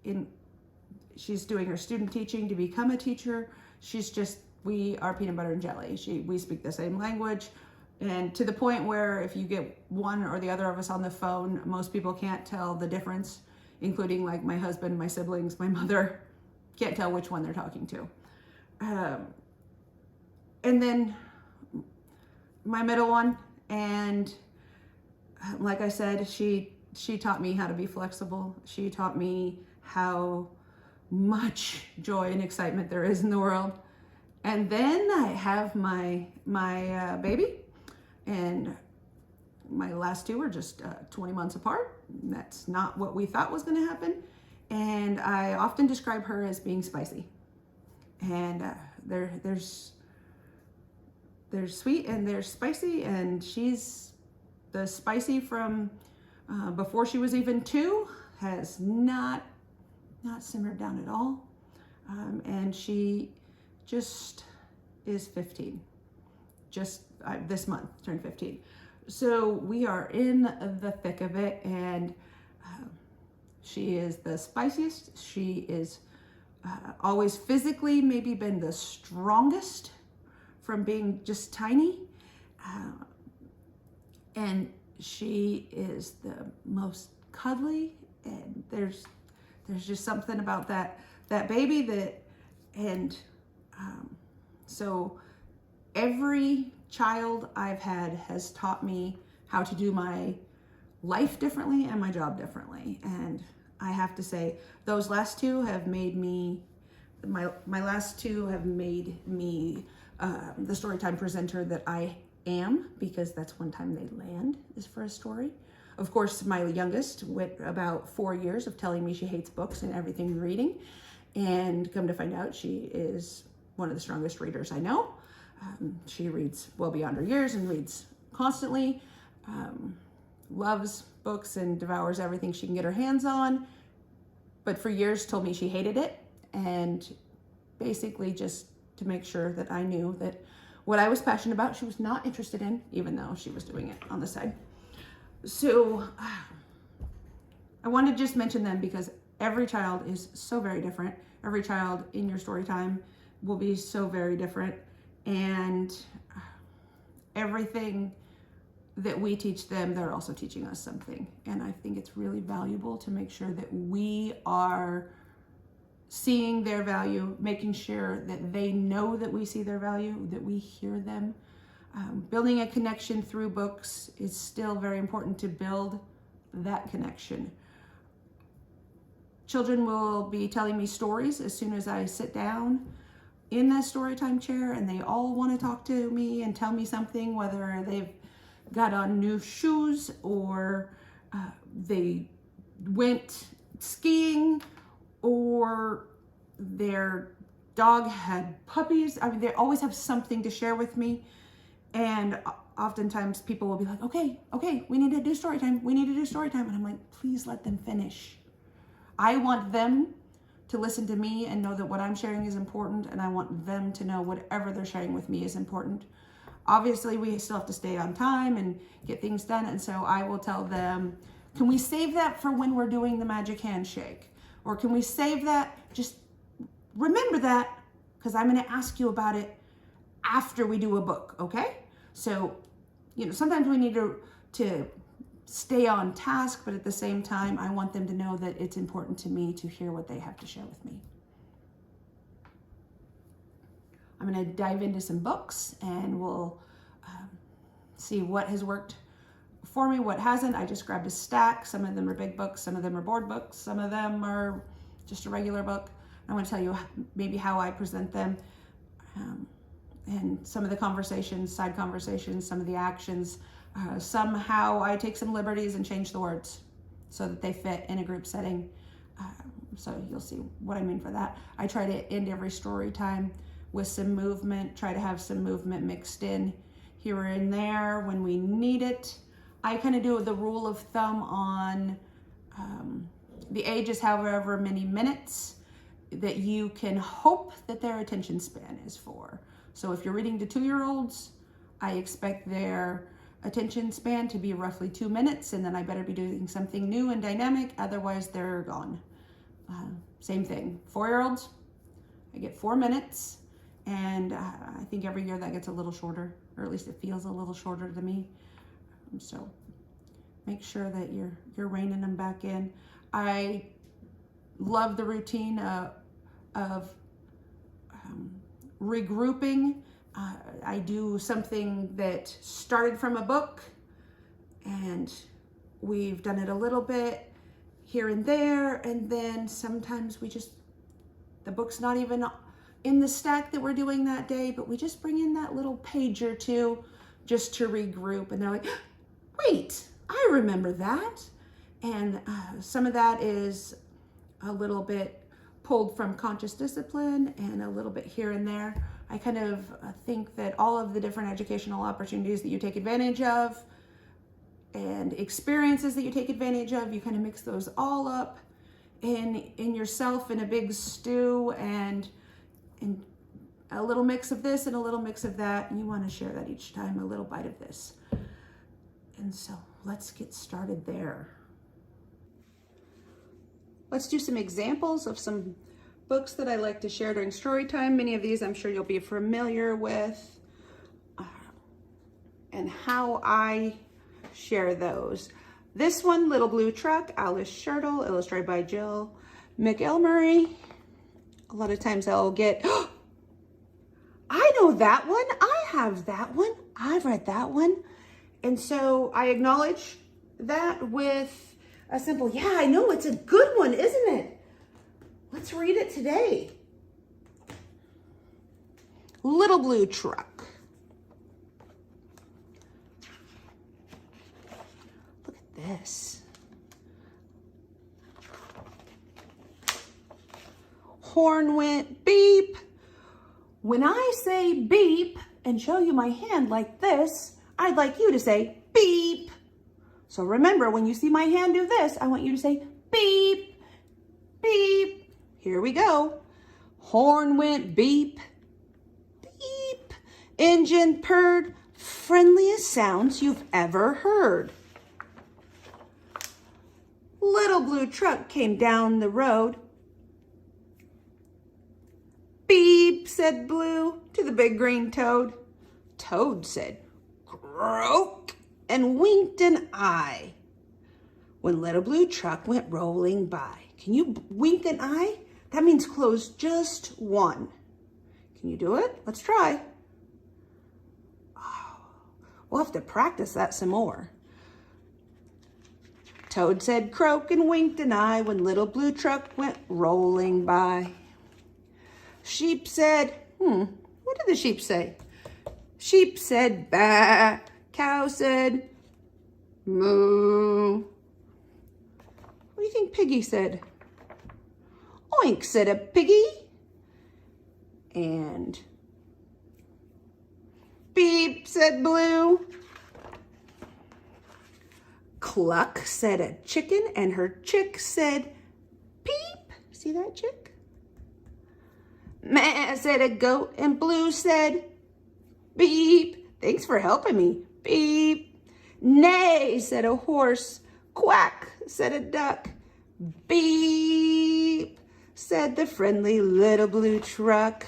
doing her student teaching to become a teacher. We are peanut butter and jelly. We speak the same language. And to the point where if you get one or the other of us on the phone, most people can't tell the difference, including like my husband, my siblings, my mother, can't tell which one they're talking to. And then my middle one, and like I said, she taught me how to be flexible. She taught me how much joy and excitement there is in the world. And then I have my baby. And my last two were just 20 months apart. That's not what we thought was going to happen. And I often describe her as being spicy. And there's sweet and there's spicy, and she's the spicy from before she was even 2, has not simmered down at all. And she just is 15. This month turned 15. So we are in the thick of it, and she is the spiciest. She is always physically maybe been the strongest from being just tiny, and she is the most cuddly, and there's just something about that baby that, and so every child I've had has taught me how to do my life differently and my job differently. And I have to say, those last two have made me, my last two have made me the Storytime presenter that I am, because that's one time they land is for a story. Of course, my youngest went about 4 years of telling me she hates books and everything reading. And come to find out, she is one of the strongest readers I know. She reads well beyond her years and reads constantly, loves books and devours everything she can get her hands on, but for years told me she hated it, and basically just to make sure that I knew that what I was passionate about, she was not interested in, even though she was doing it on the side. So I wanted to just mention them because every child is so very different. Every child in your Storytime will be so very different. And everything that we teach them, they're also teaching us something. And I think it's really valuable to make sure that we are seeing their value, making sure that they know that we see their value, that we hear them. Building a connection through books is still very important to build that connection. Children will be telling me stories as soon as I sit down in that Storytime chair, and they all want to talk to me and tell me something, whether they've got on new shoes, or they went skiing, or their dog had puppies. I mean, they always have something to share with me. And oftentimes people will be like, okay, we need to do story time. We need to do story time. And I'm like, please let them finish. I want them to listen to me and know that what I'm sharing is important. And I want them to know whatever they're sharing with me is important. Obviously, we still have to stay on time and get things done. And so I will tell them, can we save that for when we're doing the magic handshake? Or can we save that? Just remember that, because I'm going to ask you about it after we do a book, okay? So, sometimes we need to stay on task, but at the same time, I want them to know that it's important to me to hear what they have to share with me. I'm going to dive into some books, and we'll see what has worked for me, what hasn't. I just grabbed a stack. Some of them are big books, some of them are board books, some of them are just a regular book. I want to tell you maybe how I present them, and some of the conversations, side conversations, some of the actions. Somehow I take some liberties and change the words so that they fit in a group setting. So you'll see what I mean for that. I try to end every story time with some movement, try to have some movement mixed in here and there when we need it. I kind of do the rule of thumb on the age is however many minutes that you can hope that their attention span is for. So if you're reading to 2-year-olds, I expect their attention span to be roughly 2 minutes, and then I better be doing something new and dynamic, otherwise they're gone. Same thing, 4-year-olds, I get 4 minutes, and I think every year that gets a little shorter, or at least it feels a little shorter to me. So make sure that you're reining them back in. I love the routine of regrouping. I do something that started from a book, and we've done it a little bit here and there, and then sometimes the book's not even in the stack that we're doing that day, but we just bring in that little page or two just to regroup, and they're like, wait, I remember that. And some of that is a little bit pulled from conscious discipline and a little bit here and there. I kind of think that all of the different educational opportunities that you take advantage of and experiences that you take advantage of, you kind of mix those all up in yourself in a big stew, and a little mix of this and a little mix of that, and you want to share that each time, a little bite of this. And so let's get started there. Let's do some examples of some books that I like to share during story time. Many of these I'm sure you'll be familiar with, and how I share those. This one, Little Blue Truck, Alice Schertle, illustrated by Jill McElmurray. A lot of times I'll get, oh, I know that one, I have that one, I've read that one. And so I acknowledge that with a simple, yeah, I know, it's a good one, isn't it? Let's read it today. Little Blue Truck. Look at this. Horn went beep. When I say beep and show you my hand like this, I'd like you to say beep. So remember, when you see my hand do this, I want you to say beep, beep. Here we go. Horn went beep, beep. Engine purred, friendliest sounds you've ever heard. Little Blue Truck came down the road. Beep, said Blue to the big green toad. Toad said, croak, and winked an eye when Little Blue Truck went rolling by. Can you wink an eye? That means close just one. Can you do it? Let's try. Oh, we'll have to practice that some more. Toad said croak and winked an eye when Little Blue Truck went rolling by. Sheep said, what did the sheep say? Sheep said, bah, Cow said, moo. What do you think Piggy said? Oink, said a piggy. And beep, said Blue. Cluck, said a chicken, and her chick said peep. See that chick? Meh, said a goat, and Blue said beep. Thanks for helping me. Beep. Neigh, said a horse. Quack, said a duck. Beep, said the friendly little blue truck.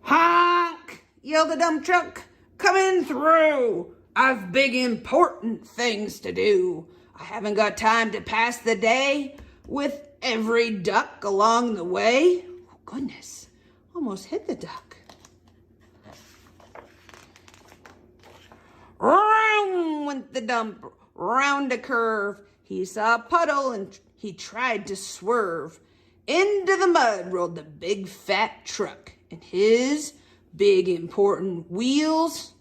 Honk, yelled the dump truck. Coming through. I've big important things to do. I haven't got time to pass the day with every duck along the way. Oh, goodness, almost hit the duck. Round went the dump, round a curve. He saw a puddle and he tried to swerve. Into the mud rolled the big fat truck, and his big important wheels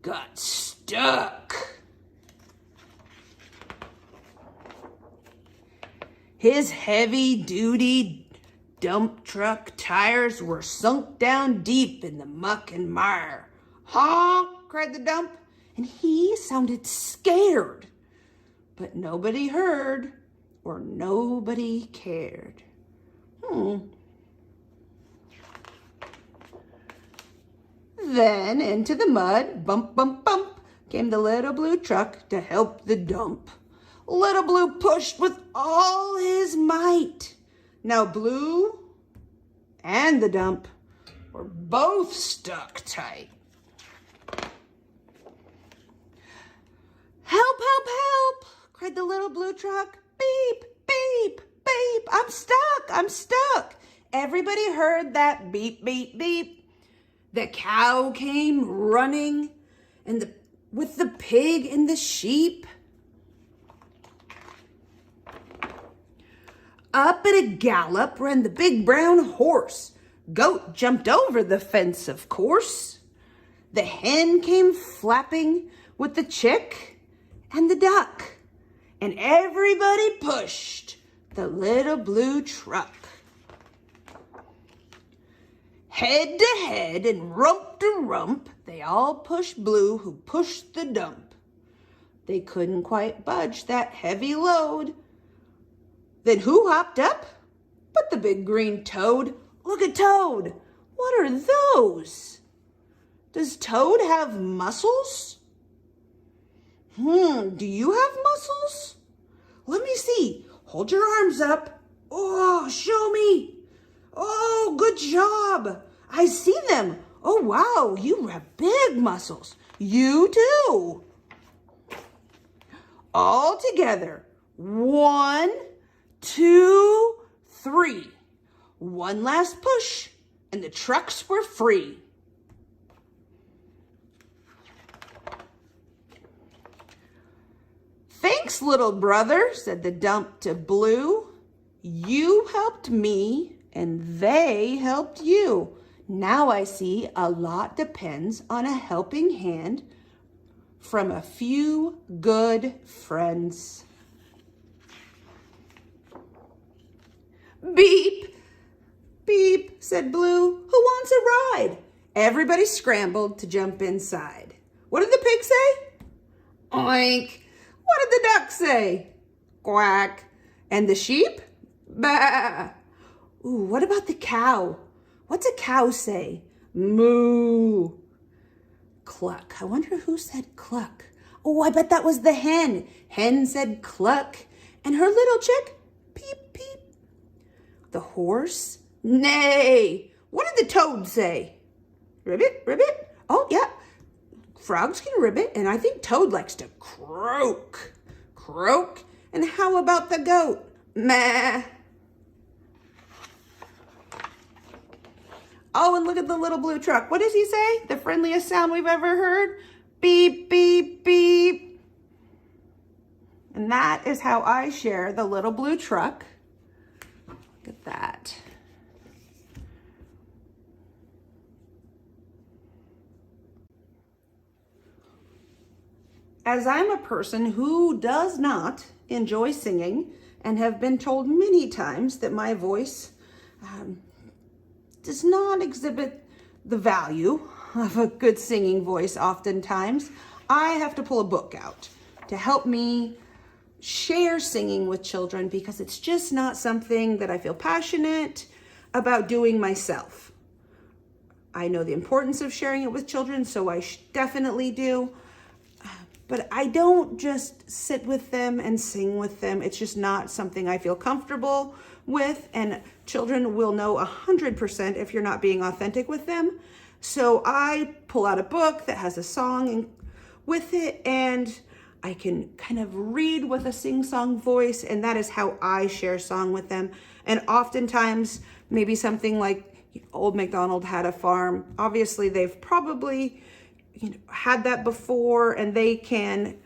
got stuck. His heavy-duty dump truck tires were sunk down deep in the muck and mire. Honk, cried the dump, and he sounded scared. But nobody heard or nobody cared. Then into the mud, bump, bump, bump, came the little blue truck to help the dump. Little Blue pushed with all his might. Now Blue and the dump were both stuck tight. Help, help, help, cried the little blue truck. Beep, beep, beep, I'm stuck, I'm stuck. Everybody heard that beep, beep, beep. The cow came running and with the pig and the sheep. Up at a gallop ran the big brown horse. Goat jumped over the fence, of course. The hen came flapping with the chick and the duck. And everybody pushed the little blue truck. Head to head and rump to rump, they all pushed Blue, who pushed the dump. They couldn't quite budge that heavy load. Then who hopped up? But the big green toad. Look at Toad. What are those? Does Toad have muscles? Do you have muscles? Let me see. Hold your arms up. Oh, show me. Oh, good job. I see them. Oh, wow, you have big muscles. You too. All together. 1, 2, 3. One last push, and the trucks were free. Thanks, little brother, said the dump to Blue. You helped me, and they helped you. Now I see a lot depends on a helping hand from a few good friends. Beep, beep, said Blue. Who wants a ride? Everybody scrambled to jump inside. What did the pig say? Oink. What did the duck say? Quack. And the sheep? Bah. Ooh, what about the cow? What's a cow say? Moo. Cluck. I wonder who said cluck. Oh, I bet that was the hen. Hen said cluck. And her little chick? Peep, peep. The horse? Neigh. What did the toad say? Ribbit, ribbit. Oh, yeah. Frogs can ribbit, and I think Toad likes to croak. Croak. And how about the goat? Meh. Oh, and look at the little blue truck. What does he say? The friendliest sound we've ever heard? Beep, beep, beep. And that is how I share the little blue truck. Look at that. As I'm a person who does not enjoy singing and have been told many times that my voice does not exhibit the value of a good singing voice oftentimes, I have to pull a book out to help me share singing with children because it's just not something that I feel passionate about doing myself. I know the importance of sharing it with children, so I definitely do. But I don't just sit with them and sing with them. It's just not something I feel comfortable with. And children will know 100% if you're not being authentic with them. So I pull out a book that has a song with it, and I can kind of read with a sing-song voice, and that is how I share song with them. And oftentimes, maybe something like Old MacDonald Had a Farm. Obviously, they've probably had that before, and they can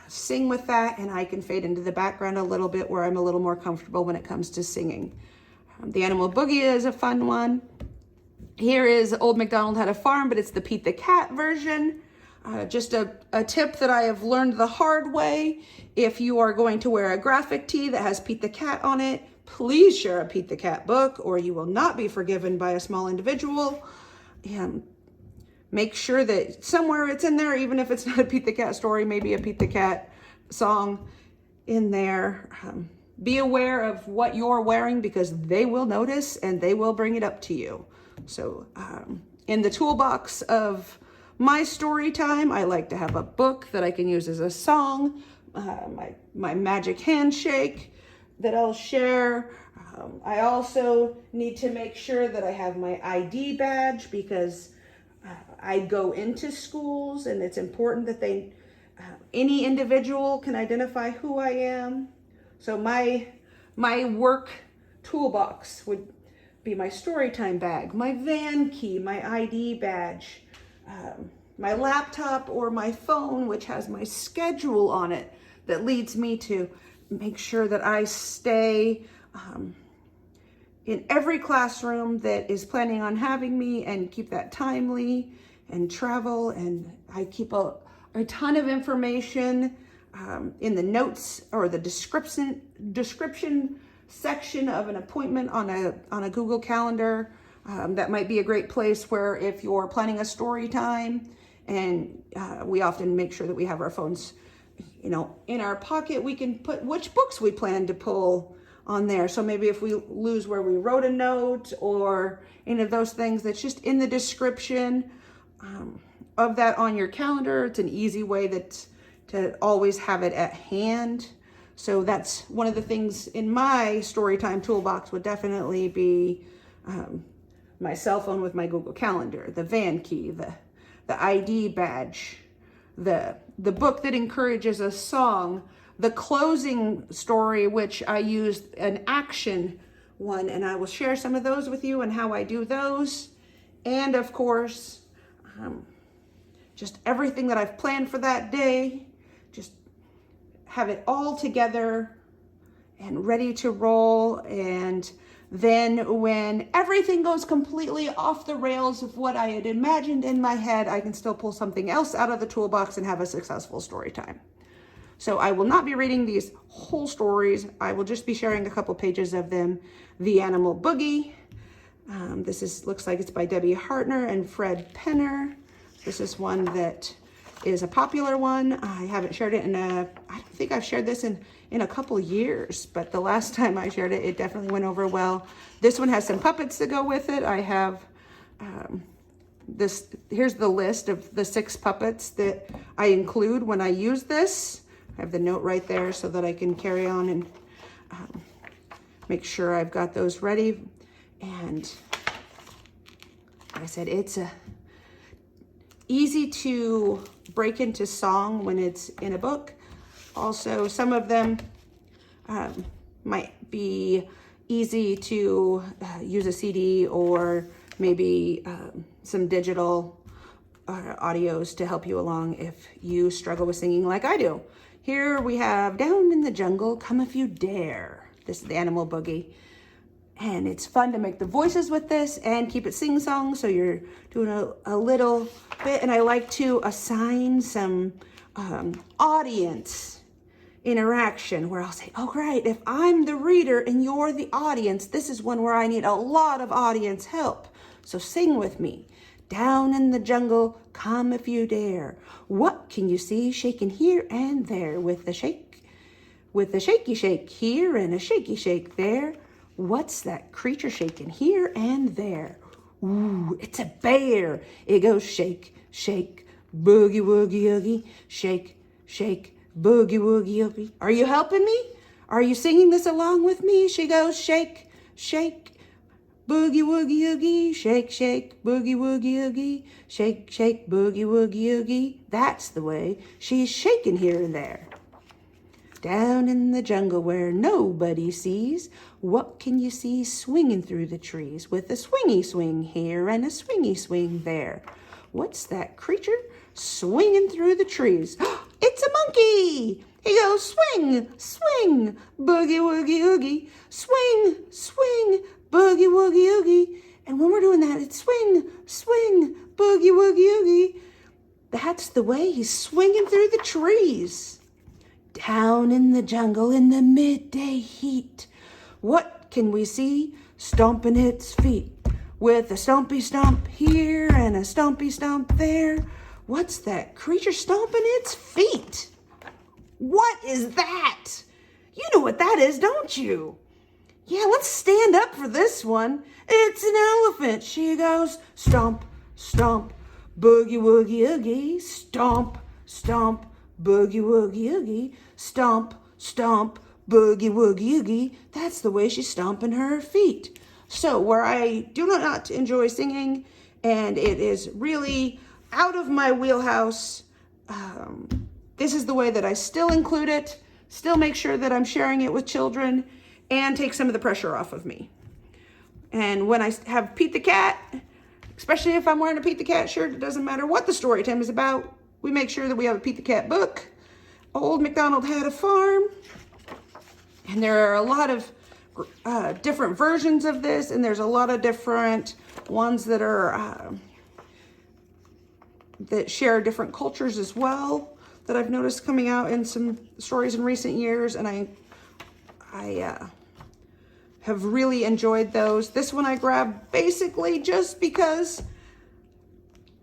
sing with that, and I can fade into the background a little bit where I'm a little more comfortable when it comes to singing. The Animal Boogie is a fun one. Here is Old MacDonald Had a Farm, but it's the Pete the Cat version. Just a tip that I have learned the hard way. If you are going to wear a graphic tee that has Pete the Cat on it, please share a Pete the Cat book or you will not be forgiven by a small individual. And make sure that somewhere it's in there, even if it's not a Pete the Cat story, maybe a Pete the Cat song in there. Be aware of what you're wearing because they will notice and they will bring it up to you. So in the toolbox of my story time, I like to have a book that I can use as a song, my magic handshake that I'll share. I also need to make sure that I have my ID badge because I go into schools and it's important that any individual can identify who I am. So my work toolbox would be my Storytime bag, my van key, my ID badge, my laptop or my phone, which has my schedule on it that leads me to make sure that I stay in every classroom that is planning on having me and keep that timely and travel. And I keep a ton of information in the notes or the description section of an appointment on a Google Calendar. That might be a great place where if you're planning a story time, and we often make sure that we have our phones, in our pocket, we can put which books we plan to pull on there. So maybe if we lose where we wrote a note or any of those things, that's just in the description of that on your calendar. It's an easy way to always have it at hand. So that's one of the things in my Storytime toolbox would definitely be my cell phone with my Google Calendar, the van key, the ID badge, the book that encourages a song, the closing story, which I used an action one, and I will share some of those with you and how I do those. And of course, just everything that I've planned for that day, just have it all together and ready to roll. And then when everything goes completely off the rails of what I had imagined in my head, I can still pull something else out of the toolbox and have a successful story time. So I will not be reading these whole stories. I will just be sharing a couple pages of them. The Animal Boogie. Looks like it's by Debbie Hartner and Fred Penner. This is one that is a popular one. I haven't shared it I don't think I've shared this in a couple years, but the last time I shared it, it definitely went over well. This one has some puppets to go with it. I have here's the list of the 6 puppets that I include when I use this. I have the note right there so that I can carry on and make sure I've got those ready. And like I said, it's easy to break into song when it's in a book. Also, some of them might be easy to use a CD or maybe some digital audios to help you along if you struggle with singing like I do. Here we have Down in the Jungle, Come If You Dare. This is the Animal Boogie. And it's fun to make the voices with this and keep it sing-song, so you're doing a little bit. And I like to assign some audience interaction where I'll say, oh, great, if I'm the reader and you're the audience, this is one where I need a lot of audience help. So sing with me. Down in the jungle, come if you dare. What can you see shaking here and there with the shake? With a shaky shake here and a shaky shake there. What's that creature shaking here and there? Ooh, it's a bear. It goes shake, shake, boogie woogie oogie, shake, shake, boogie woogie oogie. Are you helping me? Are you singing this along with me? She goes shake, shake, boogie woogie oogie, shake, shake, boogie woogie oogie, shake, shake, boogie woogie oogie. That's the way she's shaking here and there. Down in the jungle where nobody sees, what can you see swinging through the trees with a swingy swing here and a swingy swing there? What's that creature swinging through the trees? It's a monkey! He goes swing, swing, boogie woogie oogie, swing, swing, boogie woogie oogie. And when we're doing that, it's swing, swing, boogie woogie oogie. That's the way he's swinging through the trees. Down in the jungle in the midday heat, what can we see stomping its feet? With a stompy stomp here and a stompy stomp there. What's that creature stomping its feet? What is that? You know what that is, don't you? Yeah, let's stand up for this one. It's an elephant. She goes stomp, stomp, boogie woogie oogie, stomp, stomp, boogie woogie oogie, stomp, stomp, boogie woogie oogie. That's the way she's stomping her feet. So where I do not enjoy singing and it is really out of my wheelhouse, this is the way that I still include it, still make sure that I'm sharing it with children and take some of the pressure off of me. And when I have Pete the Cat, especially if I'm wearing a Pete the Cat shirt, it doesn't matter what the story time is about. We make sure that we have a Pete the Cat book. Old MacDonald Had a Farm. And there are a lot of different versions of this, and there's a lot of different ones that are that share different cultures as well that I've noticed coming out in some stories in recent years, and I have really enjoyed those. This one I grabbed basically just because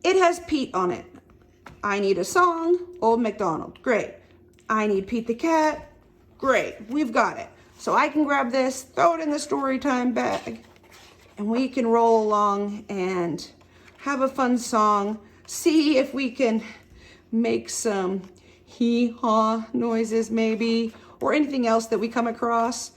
it has Pete on it. I need a song, Old MacDonald, great. I need Pete the Cat, great, we've got it. So I can grab this, throw it in the Storytime bag, and we can roll along and have a fun song. See if we can make some hee-haw noises maybe, or anything else that we come across.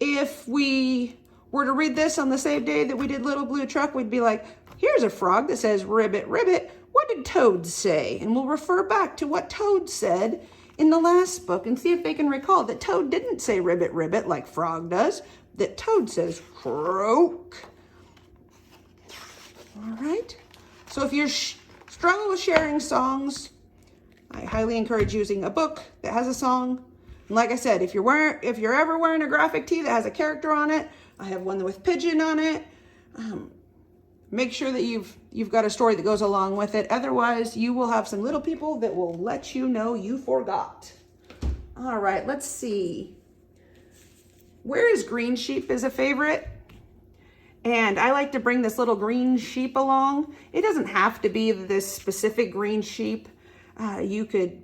If we were to read this on the same day that we did Little Blue Truck, we'd be like, here's a frog that says ribbit, ribbit. What did Toad say? And we'll refer back to what Toad said in the last book and see if they can recall that Toad didn't say ribbit, ribbit like Frog does, that Toad says croak. All right. So if you're struggle with sharing songs, I highly encourage using a book that has a song. And like I said, if you're ever wearing a graphic tee that has a character on it, I have one with pigeon on it. Make sure that you've got a story that goes along with it. Otherwise, you will have some little people that will let you know you forgot. All right, let's see. Where is Green Sheep is a favorite. And I like to bring this little green sheep along. It doesn't have to be this specific green sheep. You could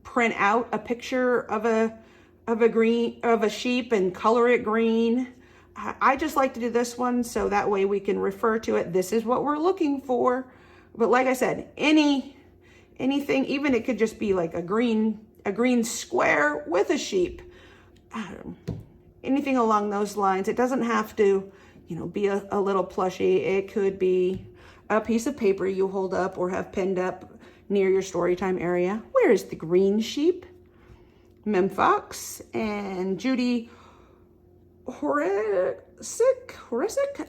print out a picture of a sheep and color it green. I just like to do this one so that way we can refer to it. This is what we're looking for. But like I said, anything, even it could just be like a green square with a sheep. Anything along those lines. It doesn't have to, be a little plushie. It could be a piece of paper you hold up or have pinned up near your Storytime area. Where is the green sheep? Mem Fox and Judy Horisic.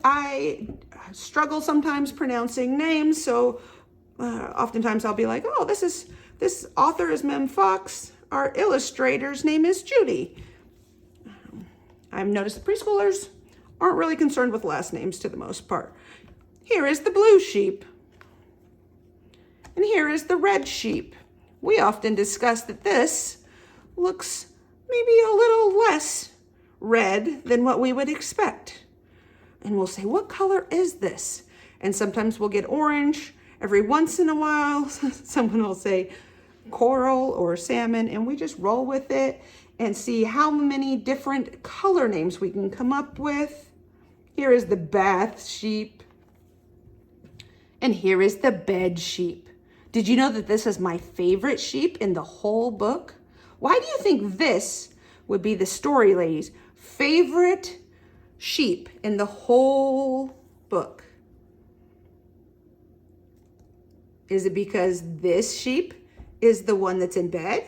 I struggle sometimes pronouncing names, so oftentimes I'll be like, oh, this author is Mem Fox. Our illustrator's name is Judy. I've noticed the preschoolers aren't really concerned with last names to the most part. Here is the blue sheep. And here is the red sheep. we often discuss that this looks maybe a little less red than what we would expect. And we'll say, what color is this? And sometimes we'll get orange. Every once in a while, someone will say coral or salmon, and we just roll with it and see how many different color names we can come up with. Here is the bath sheep. And here is the bed sheep. Did you know that this is my favorite sheep in the whole book? Why do you think this would be the story lady's favorite sheep in the whole book? Is it because this sheep is the one that's in bed?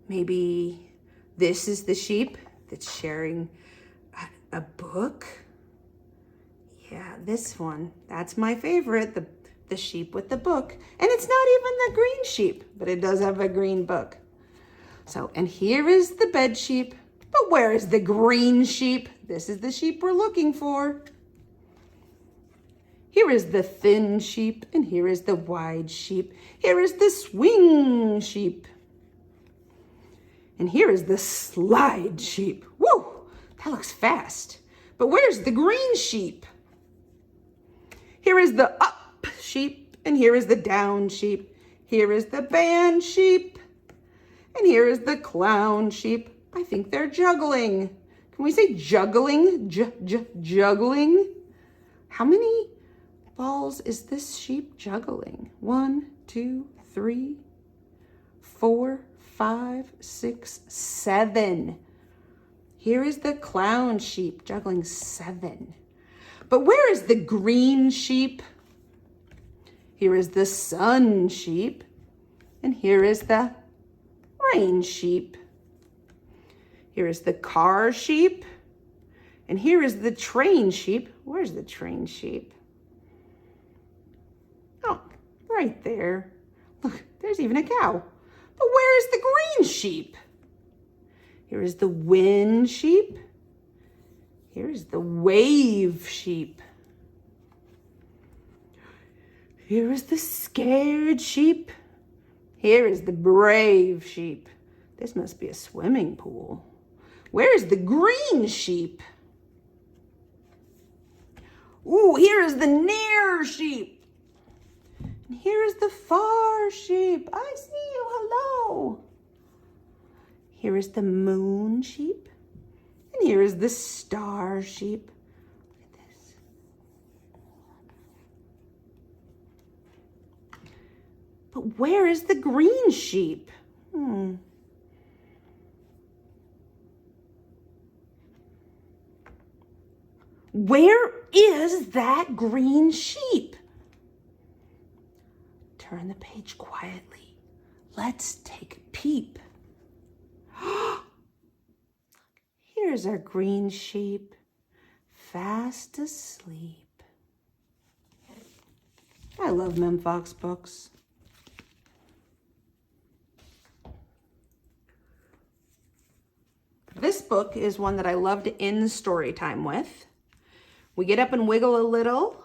Maybe this is the sheep that's sharing a book? Yeah, this one, that's my favorite, the sheep with the book. And it's not even the green sheep, but it does have a green book. So, and here is the bed sheep, but where is the green sheep? This is the sheep we're looking for. Here is the thin sheep, and here is the wide sheep. Here is the swing sheep. And here is the slide sheep. Woo, that looks fast. But where's the green sheep? Here is the up sheep, and here is the down sheep. Here is the band sheep, and here is the clown sheep. I think they're juggling. Can we say juggling? Juggling? How many balls is this sheep juggling? 1, 2, 3, 4, 5, 6, 7. Here is the clown sheep juggling 7. But where is the green sheep? Here is the sun sheep, and here is the rain sheep. Here is the car sheep, and here is the train sheep. Where's the train sheep? Oh, right there. Look, there's even a cow. But where is the green sheep? Here is the wind sheep. Here is the wave sheep. Here is the scared sheep. Here is the brave sheep. This must be a swimming pool. Where is the green sheep? Ooh, here is the near sheep. And here is the far sheep. I see you, hello. Here is the moon sheep. And here is the star sheep. Look at this. But where is the green sheep? Where is that green sheep? Turn the page quietly. Let's take a peep. Here's our green sheep, fast asleep. I love Mem Fox books. This book is one that I love to end Storytime with. We get up and wiggle a little,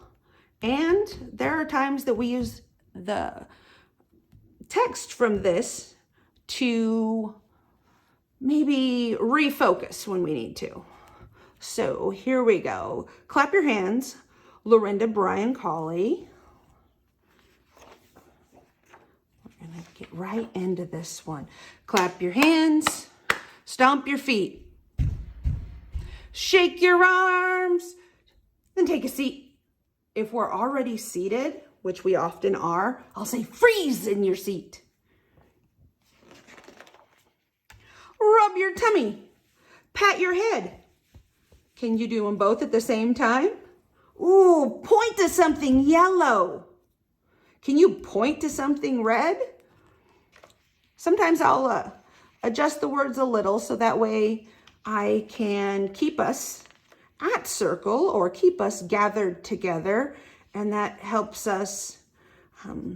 and there are times that we use the text from this to maybe refocus when we need to. So here we go. Clap your hands. Lorinda Bryan Colley. We're going to get right into this one. Clap your hands. Stomp your feet. Shake your arms. Then take a seat. If we're already seated, which we often are, I'll say freeze in your seat. Rub your tummy. Pat your head. Can you do them both at the same time? Ooh, point to something yellow. Can you point to something red? Sometimes I'll adjust the words a little so that way I can keep us at circle or keep us gathered together, and that helps us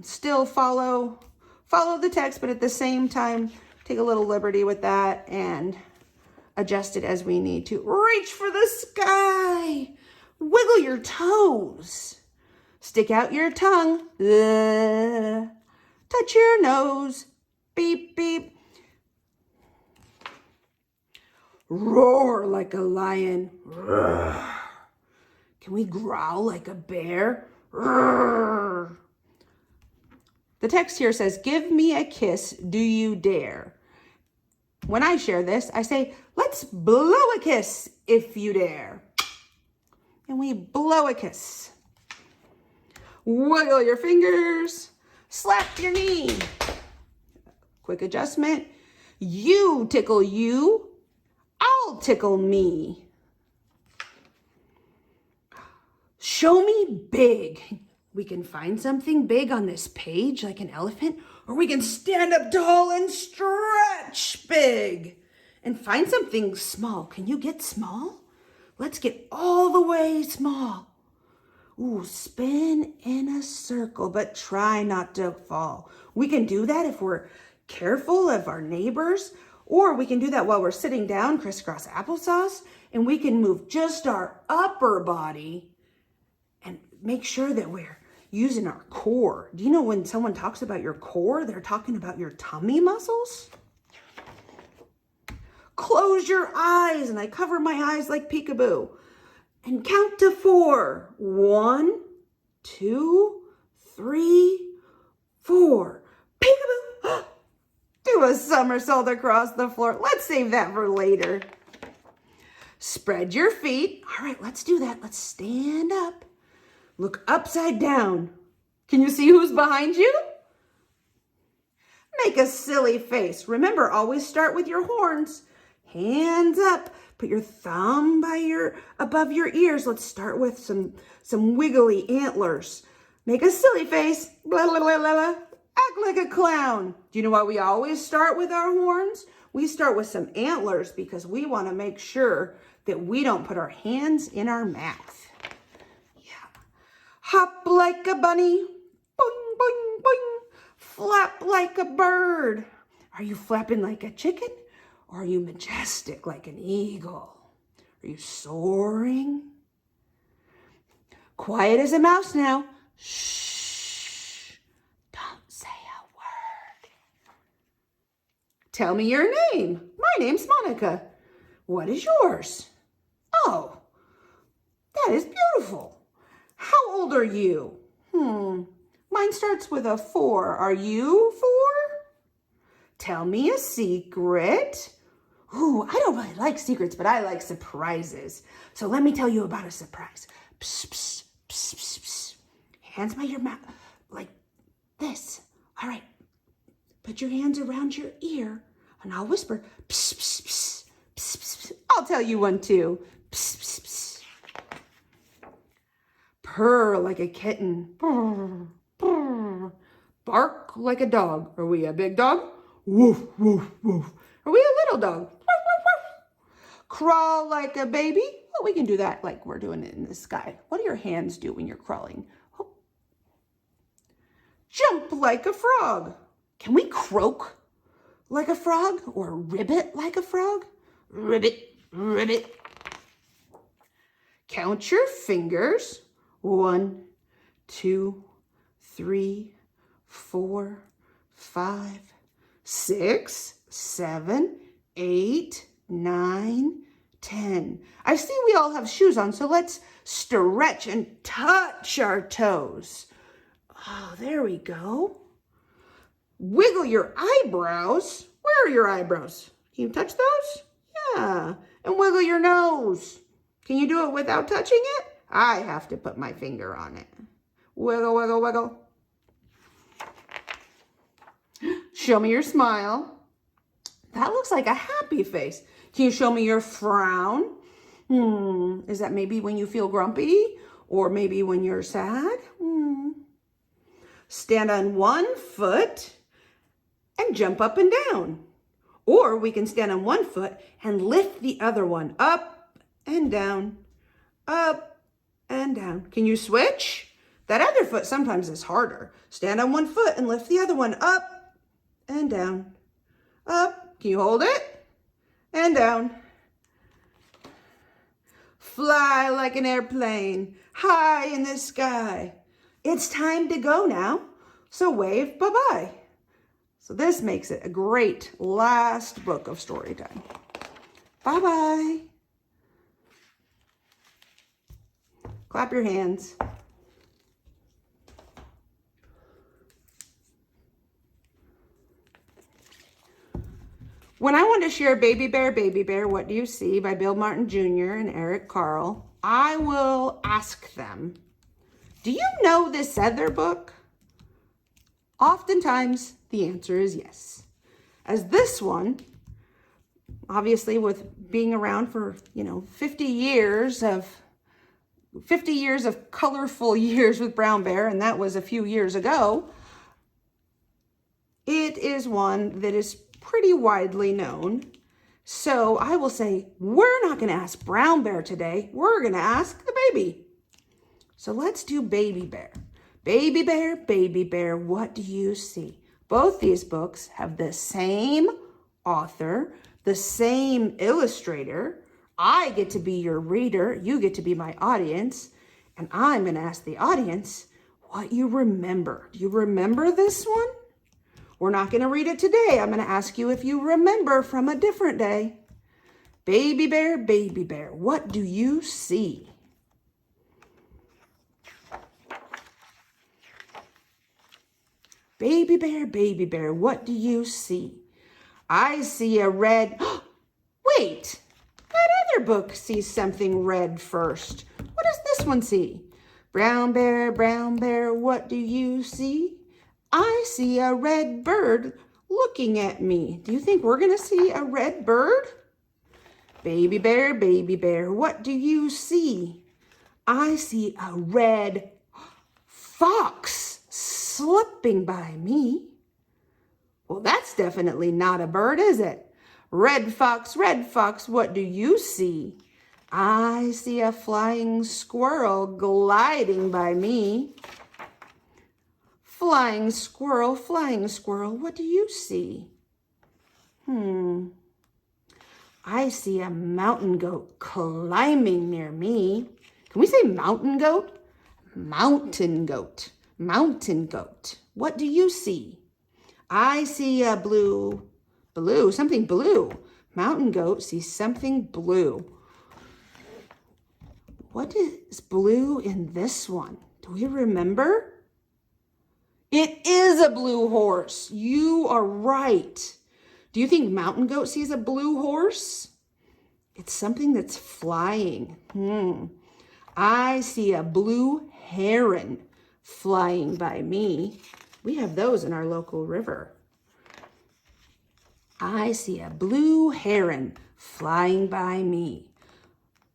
still follow the text, but at the same time take a little liberty with that and adjust it as we need to. Reach for the sky. Wiggle your toes. Stick out your tongue. Touch your nose. Beep, beep. Roar like a lion. Roar. Can we growl like a bear? Roar. The text here says, give me a kiss, do you dare? When I share this, I say, let's blow a kiss if you dare. And we blow a kiss. Wiggle your fingers. Slap your knee. Quick adjustment. You tickle you. I'll tickle me. Show me big. We can find something big on this page, like an elephant, or we can stand up tall and stretch big. And find something small. Can you get small? Let's get all the way small. Ooh, spin in a circle, but try not to fall. We can do that if we're careful of our neighbors, or we can do that while we're sitting down, crisscross applesauce, and we can move just our upper body and make sure that we're using our core. Do you know when someone talks about your core, they're talking about your tummy muscles? Close your eyes, and I cover my eyes like peekaboo. And count to 4. 1, 2, 3, 4. Peekaboo! Do a somersault across the floor. Let's save that for later. Spread your feet. All right, let's do that. Let's stand up. Look upside down. Can you see who's behind you? Make a silly face. Remember, always start with your horns. Hands up. Put your thumb above your ears. Let's start with some wiggly antlers. Make a silly face. Blah, blah, blah, blah, blah. Act like a clown. Do you know why we always start with our horns? We start with some antlers because we want to make sure that we don't put our hands in our mouth. Yeah. Hop like a bunny. Boing, boing, boing. Flap like a bird. Are you flapping like a chicken? Or are you majestic like an eagle? Are you soaring? Quiet as a mouse now. Shh. Don't say a word. Tell me your name. My name's Monica. What is yours? Oh, that is beautiful. How old are you? Mine starts with a 4. Are you 4? Tell me a secret. Ooh, I don't really like secrets, but I like surprises. So let me tell you about a surprise. Psst, psst, psst, psst, psst. Hands by your mouth, like this. All right. Put your hands around your ear, and I'll whisper, psst, psst, psst, psst, psst, psst. I'll tell you one too. Psst, psst, psst. Purr like a kitten. Purr, purr. Bark like a dog. Are we a big dog? Woof, woof, woof. Are we a little dog? Crawl like a baby. Oh, we can do that like we're doing it in the sky. What do your hands do when you're crawling? Oh. Jump like a frog. Can we croak like a frog or ribbit like a frog? Ribbit, ribbit. Count your fingers. 1, 2, 3, 4, 5, 6, 7, 8, 9, 10. I see we all have shoes on, so let's stretch and touch our toes. Oh, there we go. Wiggle your eyebrows. Where are your eyebrows? Can you touch those? Yeah. And wiggle your nose. Can you do it without touching it? I have to put my finger on it. Wiggle, wiggle, wiggle. Show me your smile. That looks like a happy face. Can you show me your frown? Is that maybe when you feel grumpy? Or maybe when you're sad? Stand on one foot and jump up and down. Or we can stand on one foot and lift the other one up and down, up and down. Can you switch? That other foot sometimes is harder. Stand on one foot and lift the other one up and down, up. Can you hold it? And down. Fly like an airplane, high in the sky. It's time to go now, so wave bye-bye. So this makes it a great last book of story time. Bye-bye. Clap your hands. When I want to share Baby Bear, What Do You See by Bill Martin Jr. and Eric Carle, I will ask them, do you know this other book? Oftentimes, the answer is yes. As this one, obviously with being around for, 50 years of colorful years with Brown Bear, and that was a few years ago, it is one that is pretty widely known. So I will say, we're not going to ask Brown Bear today. We're going to ask the baby. So let's do Baby Bear. Baby Bear, what do you see? Both these books have the same author, the same illustrator. I get to be your reader. You get to be my audience. And I'm going to ask the audience what you remember. Do you remember this one? We're not going to read it today. I'm going to ask you if you remember from a different day. Baby Bear, what do you see? Baby Bear, what do you see? I see a red... Wait, that other book sees something red first. What does this one see? Brown Bear, what do you see? I see a red bird looking at me. Do you think we're going to see a red bird? Baby Bear, what do you see? I see a red fox slipping by me. Well, that's definitely not a bird, is it? Red fox, what do you see? I see a flying squirrel gliding by me. Flying squirrel, what do you see? I see a mountain goat climbing near me. Can we say mountain goat? Mountain goat. What do you see? I see a something blue. Mountain goat sees something blue. What is blue in this one? Do we remember? It is a blue horse. You are right. Do you think mountain goat sees a blue horse? It's something that's flying. I see a blue heron flying by me. We have those in our local river. I see a blue heron flying by me.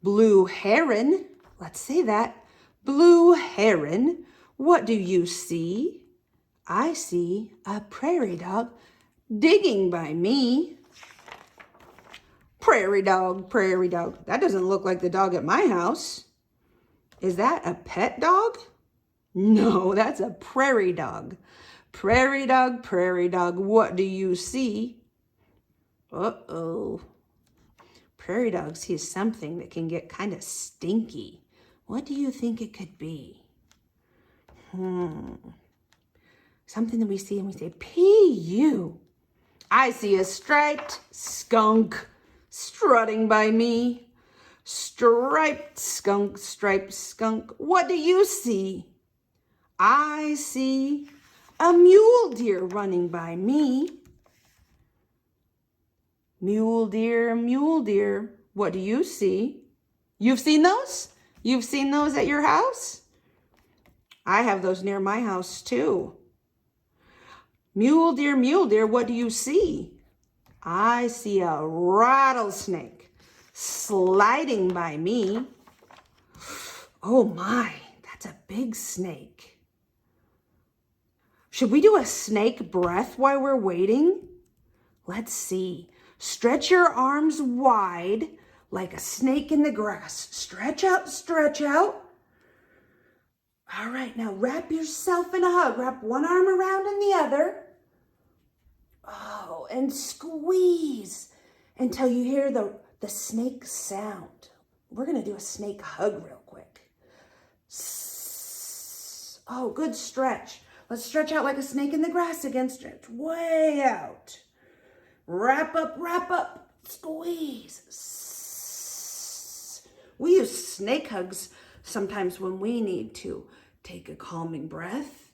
Blue heron, let's say that. Blue heron, what do you see? I see a prairie dog digging by me. Prairie dog. That doesn't look like the dog at my house. Is that a pet dog? No, that's a prairie dog. Prairie dog, what do you see? Uh-oh. Prairie dog sees something that can get kind of stinky. What do you think it could be? Something that we see and we say, P-U. I see a striped skunk strutting by me. Striped skunk, striped skunk. What do you see? I see a mule deer running by me. Mule deer. What do you see? You've seen those? You've seen those at your house? I have those near my house too. Mule deer, what do you see? I see a rattlesnake sliding by me. Oh my, that's a big snake. Should we do a snake breath while we're waiting? Let's see. Stretch your arms wide like a snake in the grass. Stretch out, stretch out. All right, now wrap yourself in a hug. Wrap one arm around and the other. Oh, and squeeze until you hear the snake sound. We're going to do a snake hug real quick. Oh, good stretch. Let's stretch out like a snake in the grass again. Stretch way out. Wrap up, squeeze. We use snake hugs sometimes when we need to take a calming breath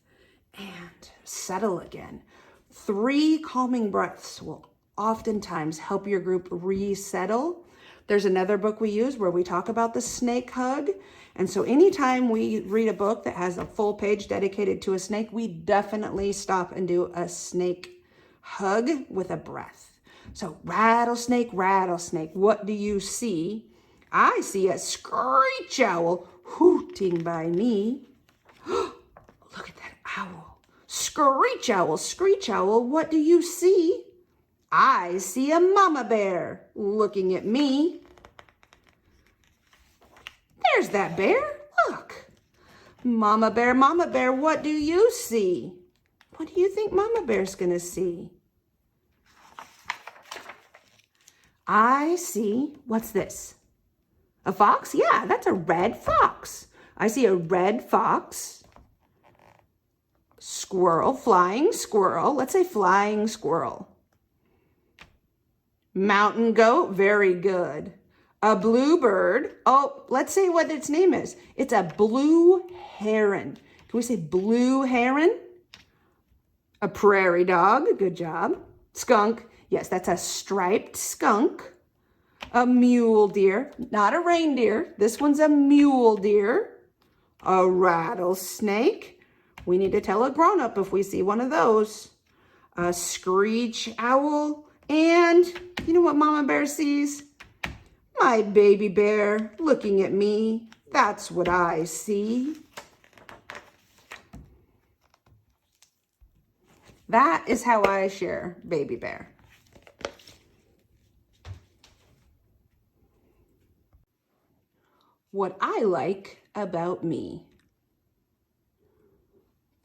and settle again. 3 calming breaths will oftentimes help your group resettle. There's another book we use where we talk about the snake hug. And so anytime we read a book that has a full page dedicated to a snake, we definitely stop and do a snake hug with a breath. So rattlesnake, rattlesnake, what do you see? I see a screech owl hooting by me. Look at that owl. Screech owl, what do you see? I see a mama bear looking at me. There's that bear, look. Mama bear, what do you see? What do you think Mama Bear's gonna see? I see, what's this? A fox? Yeah, that's a red fox. I see a red fox. Squirrel, flying squirrel. Let's say flying squirrel. Mountain goat, very good. A bluebird. Oh, let's say what its name is. It's a blue heron. Can we say blue heron? A prairie dog, good job. Skunk, yes, that's a striped skunk. A mule deer, not a reindeer. This one's a mule deer. A rattlesnake. We need to tell a grown-up if we see one of those. A screech owl. And you know what Mama Bear sees? My baby bear looking at me. That's what I see. That is how I share baby bear. What I like about me.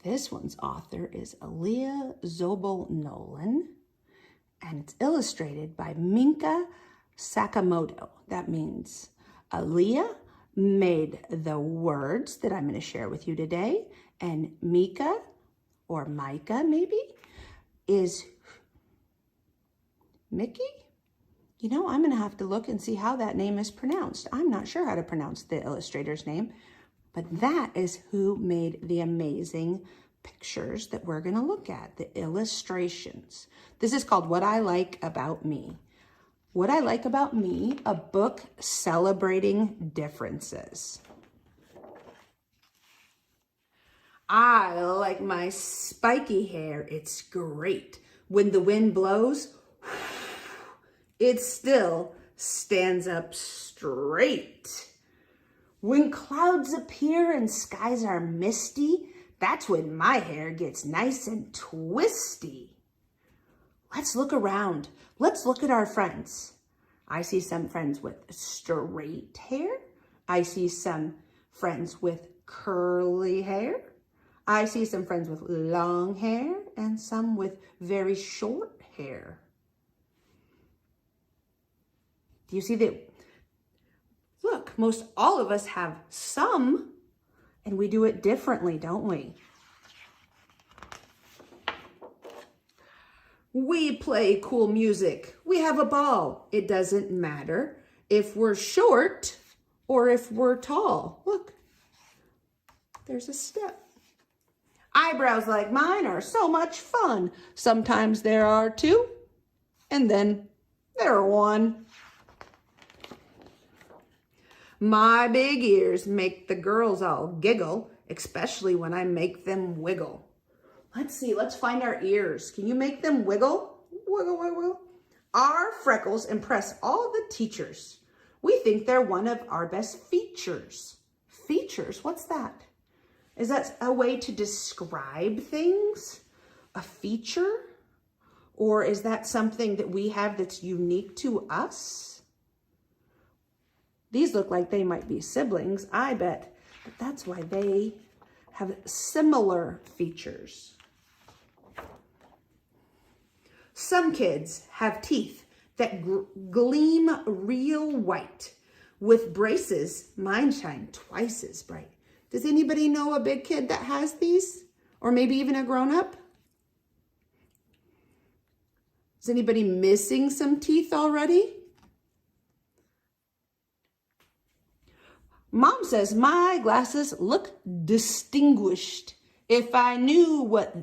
This one's author is Aaliyah Zobel-Nolan, and it's illustrated by Minka Sakamoto. That means Aaliyah made the words that I'm going to share with you today, and Mika, or Micah maybe, is Mickey? You know, I'm going to have to look and see how that name is pronounced. I'm not sure how to pronounce the illustrator's name, but that is who made the amazing pictures that we're going to look at, the illustrations. This is called What I Like About Me. What I Like About Me, a book celebrating differences. I like my spiky hair. It's great. When the wind blows, it still stands up straight. When clouds appear and skies are misty, that's when my hair gets nice and twisty. Let's look around. Let's look at our friends. I see some friends with straight hair. I see some friends with curly hair. I see some friends with long hair and some with very short hair. Do you see that? Look, most all of us have some, and we do it differently, don't we? We play cool music. We have a ball. It doesn't matter if we're short or if we're tall. Look, there's a step. Eyebrows like mine are so much fun. Sometimes there are 2, and then there are 1. My big ears make the girls all giggle, especially when I make them wiggle. Let's see, let's find our ears. Can you make them wiggle? Wiggle, wiggle, wiggle. Our freckles impress all the teachers. We think they're one of our best features. Features, what's that? Is that a way to describe things? A feature? Or is that something that we have that's unique to us? These look like they might be siblings, I bet. But that's why they have similar features. Some kids have teeth that gleam real white. With braces, mine shine twice as bright. Does anybody know a big kid that has these? Or maybe even a grown-up? Is anybody missing some teeth already? Mom says my glasses look distinguished. If I knew what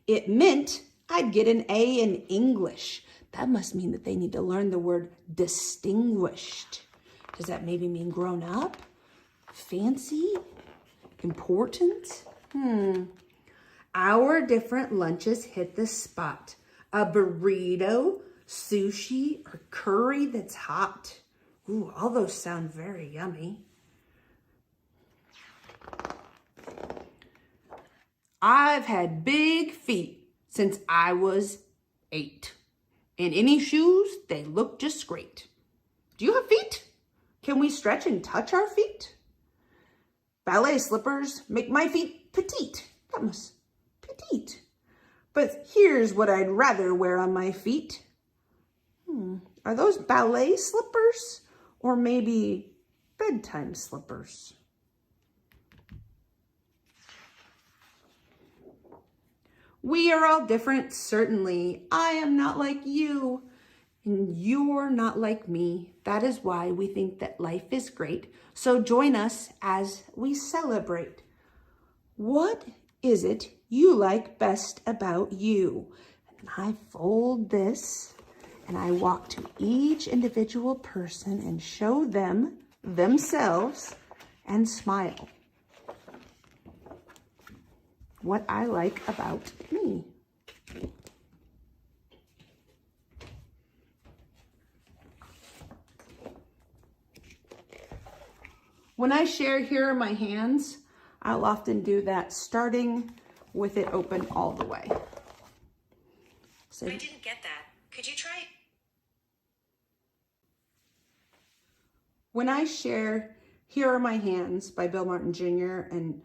it meant, I'd get an A in English. That must mean that they need to learn the word distinguished. Does that maybe mean grown up? Fancy? Important? Our different lunches hit the spot. A burrito, sushi, or curry that's hot. Ooh, all those sound very yummy. I've had big feet since I was 8. In any shoes, they look just great. Do you have feet? Can we stretch and touch our feet? Ballet slippers make my feet petite. That must petite. But here's what I'd rather wear on my feet. Are those ballet slippers or maybe bedtime slippers? We are all different, certainly. I am not like you, and you're not like me. That is why we think that life is great. So join us as we celebrate. What is it you like best about you? And I fold this, and I walk to each individual person and show them themselves and smile. What I like about me. When I share here are my hands, I'll often do that starting with it open all the way. So, I didn't get that. Could you try? When I share Here Are My Hands by Bill Martin Jr. and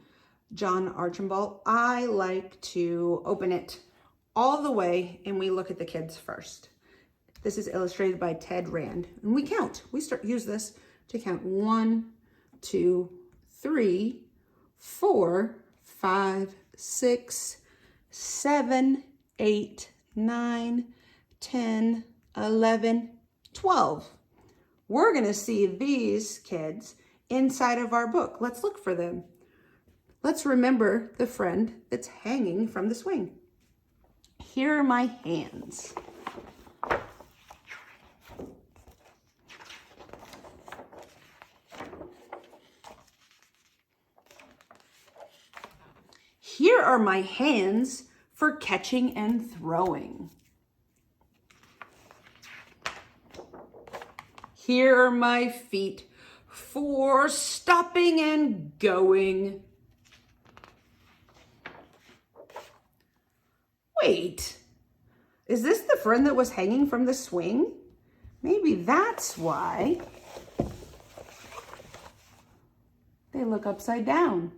John Archambault, I like to open it all the way and we look at the kids first. This is illustrated by Ted Rand. And we count. We use this to count 1, 2, 3, 4, 5, 6, 7, 8, 9, 10, 11, 12. We're going to see these kids inside of our book. Let's look for them. Let's remember the friend that's hanging from the swing. Here are my hands. Here are my hands for catching and throwing. Here are my feet for stopping and going. Wait, is this the friend that was hanging from the swing? Maybe that's why they look upside down.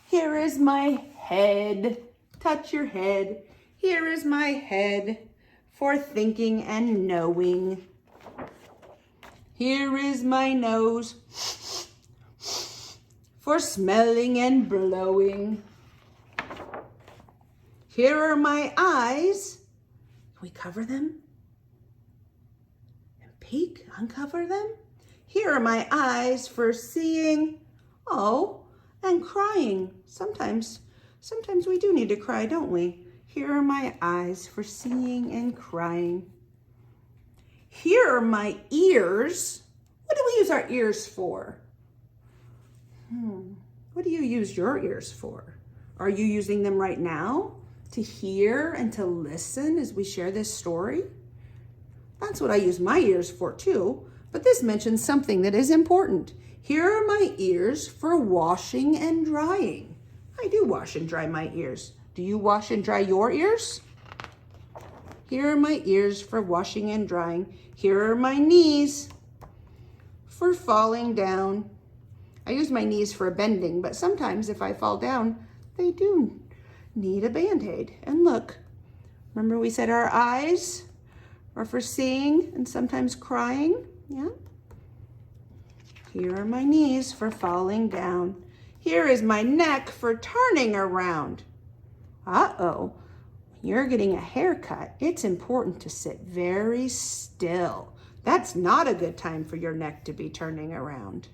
Here is my head. Touch your head. Here is my head for thinking and knowing. Here is my nose for smelling and blowing. Here are my eyes. Can we cover them? And peek, uncover them? Here are my eyes for seeing, and crying. Sometimes we do need to cry, don't we? Here are my eyes for seeing and crying. Here are my ears. What do we use our ears for? What do you use your ears for? Are you using them right now to hear and to listen as we share this story? That's what I use my ears for too, but this mentions something that is important. Here are my ears for washing and drying. I do wash and dry my ears. Do you wash and dry your ears? Here are my ears for washing and drying. Here are my knees for falling down. I use my knees for bending, but sometimes if I fall down, they do need a Band-Aid. And look, remember we said our eyes are for seeing and sometimes crying? Yeah. Here are my knees for falling down. Here is my neck for turning around. Uh-oh, when you're getting a haircut, it's important to sit very still. That's not a good time for your neck to be turning around.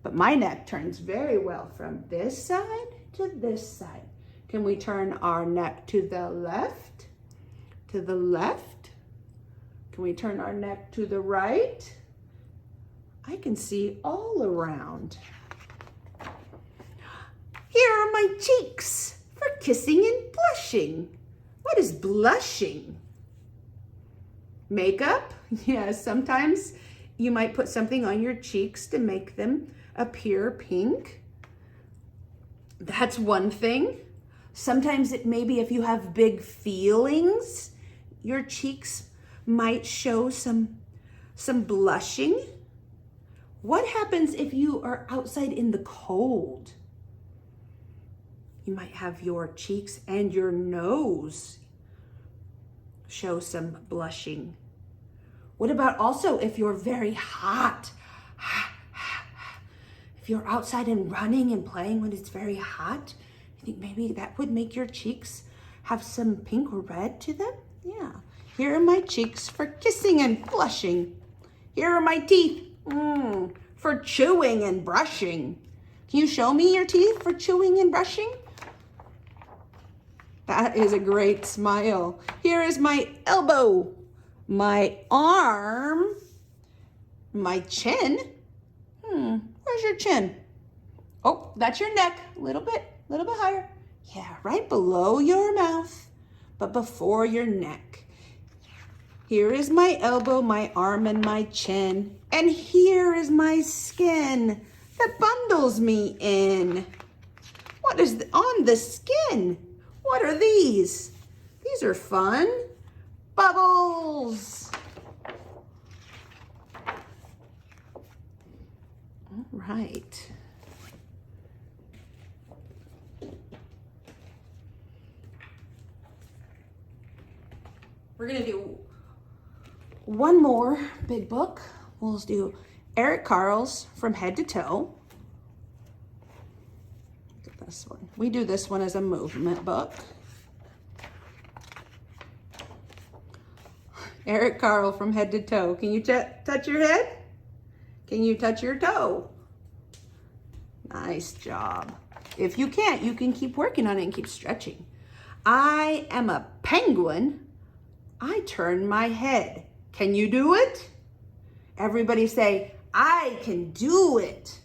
But my neck turns very well from this side to this side. Can we turn our neck to the left? To the left? Can we turn our neck to the right? I can see all around. Here are my cheeks for kissing and blushing. What is blushing? Makeup? Yes, sometimes you might put something on your cheeks to make them appear pink. That's one thing. Sometimes it maybe if you have big feelings, your cheeks might show some blushing. What happens if you are outside in the cold? You might have your cheeks and your nose show some blushing. What about also if you're very hot? If you're outside and running and playing when it's very hot, you think maybe that would make your cheeks have some pink or red to them? Yeah. Here are my cheeks for kissing and blushing. Here are my teeth for chewing and brushing. Can you show me your teeth for chewing and brushing? That is a great smile. Here is my elbow, my arm, my chin. Where's your chin? Oh, that's your neck. A little bit higher. Yeah, right below your mouth, but before your neck. Here is my elbow, my arm, and my chin. And here is my skin that bundles me in. What is on the skin? What are these? These are fun. Bubbles. All right. We're going to do one more big book. We'll do Eric Carle's From Head to Toe. Look at this one. We do this one as a movement book. Eric Carle From Head to Toe. Can you touch your head? Can you touch your toe? Nice job. If you can't, you can keep working on it and keep stretching. I am a penguin. I turn my head. Can you do it? Everybody say, I can do it.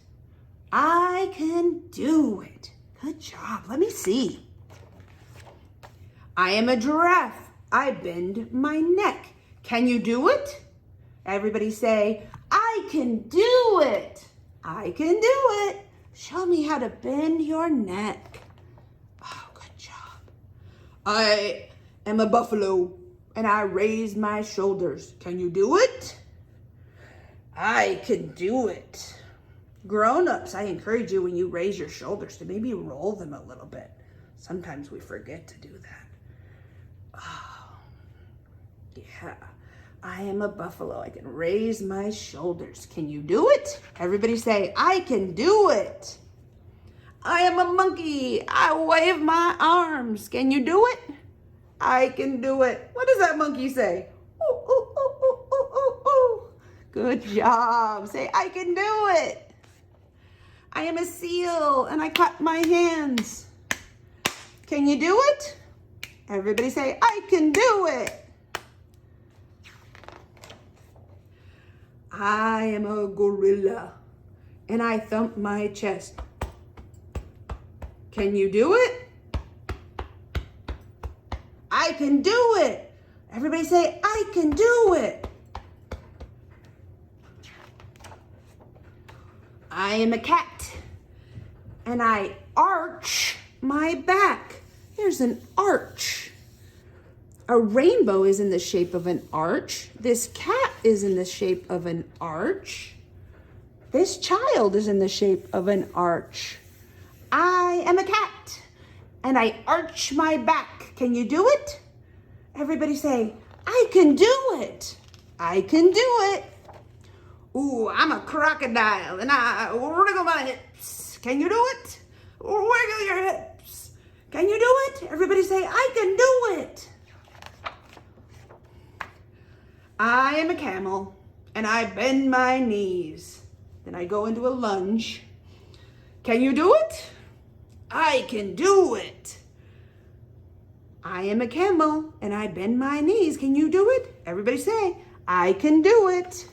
I can do it. Good job. Let me see. I am a giraffe. I bend my neck. Can you do it? Everybody say, I can do it. I can do it. Show me how to bend your neck. Oh, good job. I am a buffalo and I raise my shoulders. Can you do it? I can do it. Grown-ups, I encourage you when you raise your shoulders to maybe roll them a little bit. Sometimes we forget to do that. Oh, yeah. I am a buffalo. I can raise my shoulders. Can you do it? Everybody say, I can do it. I am a monkey. I wave my arms. Can you do it? I can do it. What does that monkey say? Ooh, ooh, ooh, ooh, ooh, ooh, ooh. Good job. Say, I can do it. I am a seal and I clap my hands. Can you do it? Everybody say, I can do it. I am a gorilla and I thump my chest. Can you do it? I can do it. Everybody say, I can do it. I am a cat and I arch my back. Here's an arch. A rainbow is in the shape of an arch. This cat is in the shape of an arch. This child is in the shape of an arch. I am a cat and I arch my back. Can you do it? Everybody say, I can do it. I can do it. Ooh, I'm a crocodile and I wriggle my hips. Can you do it? Wiggle your hips. Can you do it? Everybody say, I can do it. I am a camel and I bend my knees. Then I go into a lunge. Can you do it? I can do it. I am a camel and I bend my knees. Can you do it? Everybody say, I can do it.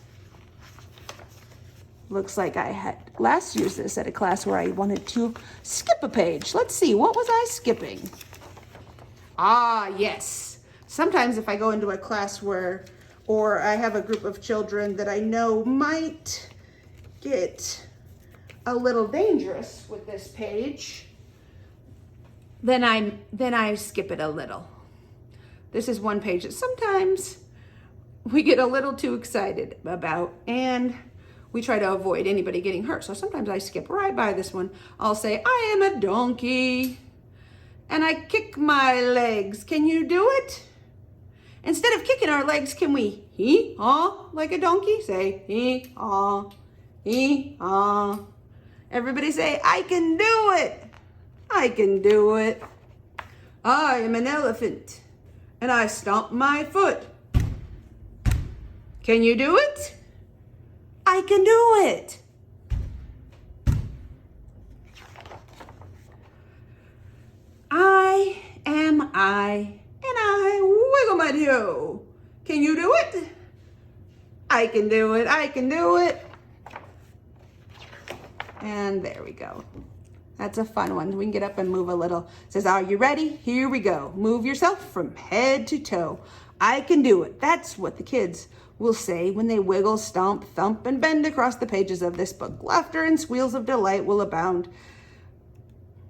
Looks like I had last used this at a class where I wanted to skip a page. Let's see, what was I skipping? Ah, yes. Sometimes if I go into a class or I have a group of children that I know might get a little dangerous with this page, then I skip it a little. This is one page that sometimes we get a little too excited about, and we try to avoid anybody getting hurt. So sometimes I skip right by this one. I'll say, I am a donkey and I kick my legs. Can you do it? Instead of kicking our legs, can we hee-haw like a donkey? Say hee-haw, hee-haw. Everybody say, I can do it. I can do it. I am an elephant and I stomp my foot. Can you do it? I can do it. I am I, and I wiggle my toe. Can you do it? I can do it. I can do it. And there we go. That's a fun one. We can get up and move a little. It says, are you ready? Here we go. Move yourself from head to toe. I can do it. That's what the kids will say when they wiggle, stomp, thump, and bend across the pages of this book. Laughter and squeals of delight will abound.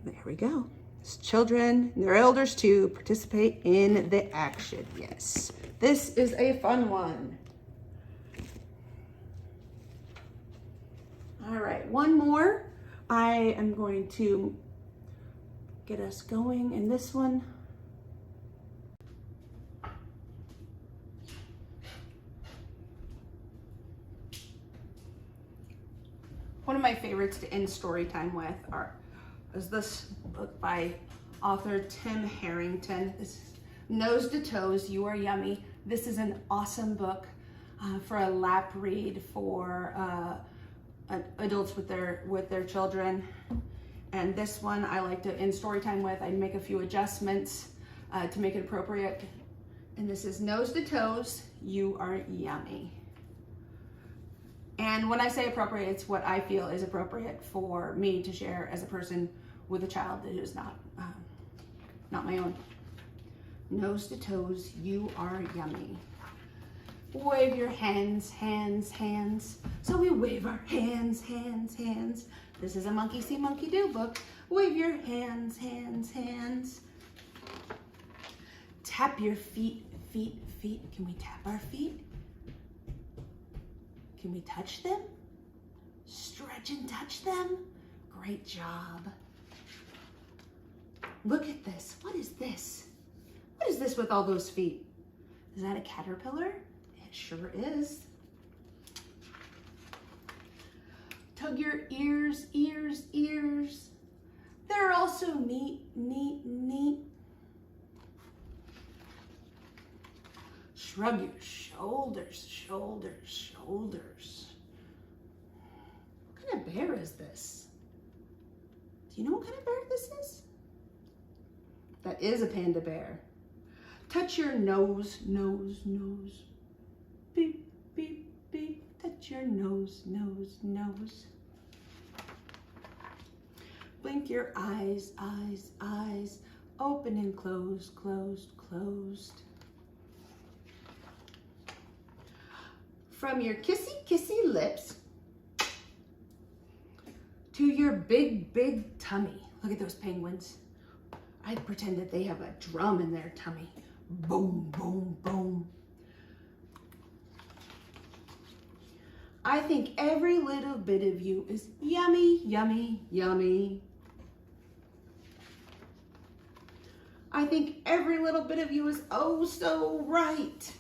There we go. As children and their elders too participate in the action. Yes, this is a fun one. All right, one more. I am going to get us going in this one. One of my favorites to end story time with is this book by author Tim Harrington. This is Nose to Toes, You Are Yummy. This is an awesome book for a lap read for adults with their children. And this one I like to end story time with. I make a few adjustments to make it appropriate. And this is Nose to Toes, You Are Yummy. And when I say appropriate, it's what I feel is appropriate for me to share as a person with a child that is not my own. Nose to toes, you are yummy. Wave your hands, hands, hands. So we wave our hands, hands, hands. This is a monkey see, monkey do book. Wave your hands, hands, hands. Tap your feet, feet, feet. Can we tap our feet? Can we touch them? Stretch and touch them? Great job. Look at this. What is this? What is this with all those feet? Is that a caterpillar? It sure is. Tug your ears, ears, ears. They're also neat, neat, neat. Shrug your shoulders, shoulders, shoulders. What kind of bear is this? Do you know what kind of bear this is? That is a panda bear. Touch your nose, nose, nose. Beep, beep, beep. Touch your nose, nose, nose. Blink your eyes, eyes, eyes. Open and close, closed, closed. From your kissy, kissy lips to your big, big tummy. Look at those penguins. I pretend that they have a drum in their tummy. Boom, boom, boom. I think every little bit of you is yummy, yummy, yummy. I think every little bit of you is oh so right.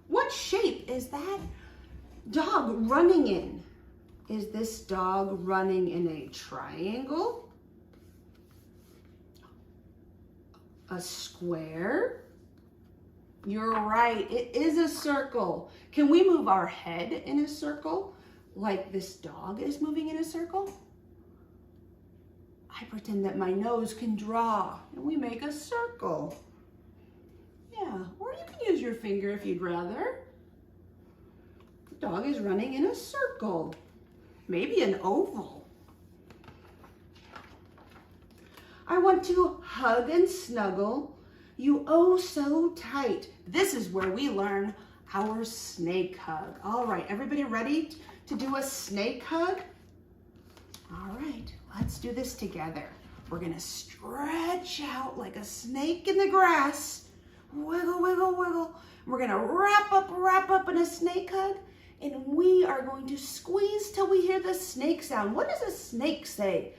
What shape is that Dog running in. Is this dog running in a triangle? A square? You're right, it is a circle. Can we move our head in a circle like this dog is moving in a circle? I pretend that my nose can draw and we make a circle. Yeah, or you can use your finger if you'd rather. The dog is running in a circle, maybe an oval. I want to hug and snuggle you oh so tight. This is where we learn our snake hug. All right, everybody ready to do a snake hug? All right, let's do this together. We're gonna stretch out like a snake in the grass. Wiggle, wiggle, wiggle. We're gonna wrap up in a snake hug, and we are going to squeeze till we hear the snake sound. What does a snake say?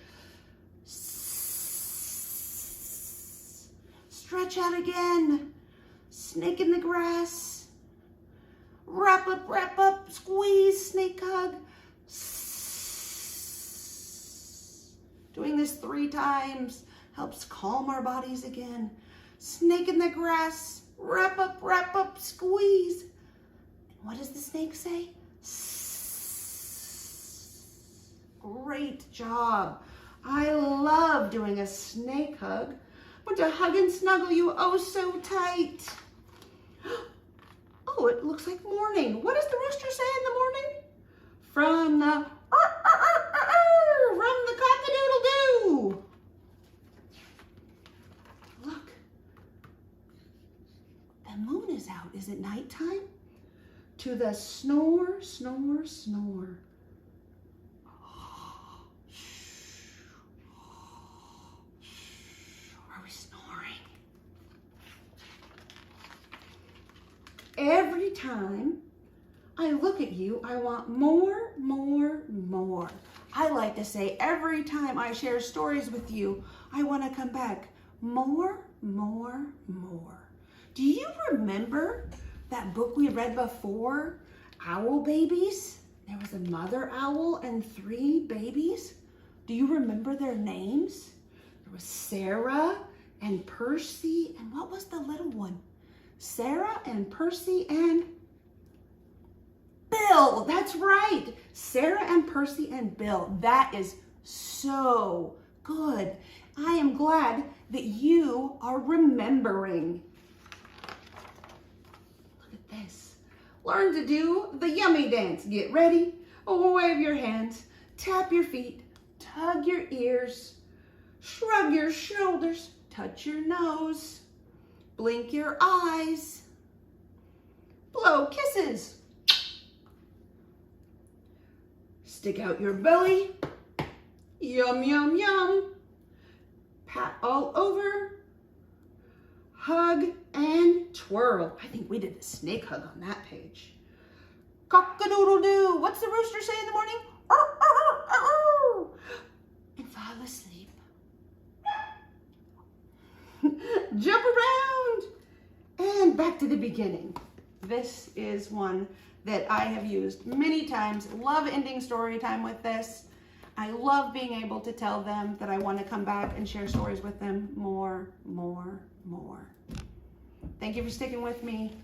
Stretch out again. Snake in the grass. Wrap up, squeeze, snake hug. Doing this 3 times helps calm our bodies again. Snake in the grass, wrap up, squeeze. And what does the snake say? Great job. I love doing a snake hug. I want to hug and snuggle you oh so tight. Oh, it looks like morning. What does the rooster say in the morning? From the cock-a-doodle-doo. Look, the moon is out. Is it nighttime? To the snore, snore, snore. Are we snoring? Every time I look at you, I want more, more, more. I like to say every time I share stories with you, I want to come back. More, more, more. Do you remember that book we read before, Owl Babies? There was a mother owl and 3 babies. Do you remember their names? There was Sarah and Percy, and what was the little one? Sarah and Percy and Bill. That's right. Sarah and Percy and Bill. That is so good. I am glad that you are remembering. Look at this. Learn to do the yummy dance. Get ready. Wave your hands. Tap your feet. Tug your ears. Shrug your shoulders. Touch your nose. Blink your eyes. Blow kisses. Stick out your belly. Yum, yum, yum. Pat all over. Hug and twirl. I think we did the snake hug on that page. Cock-a-doodle-doo. What's the rooster say in the morning? Arr, arr, arr, arr. And fall asleep. Jump around. And back to the beginning. This is one that I have used many times. Love ending story time with this. I love being able to tell them that I want to come back and share stories with them more, more, more. Thank you for sticking with me.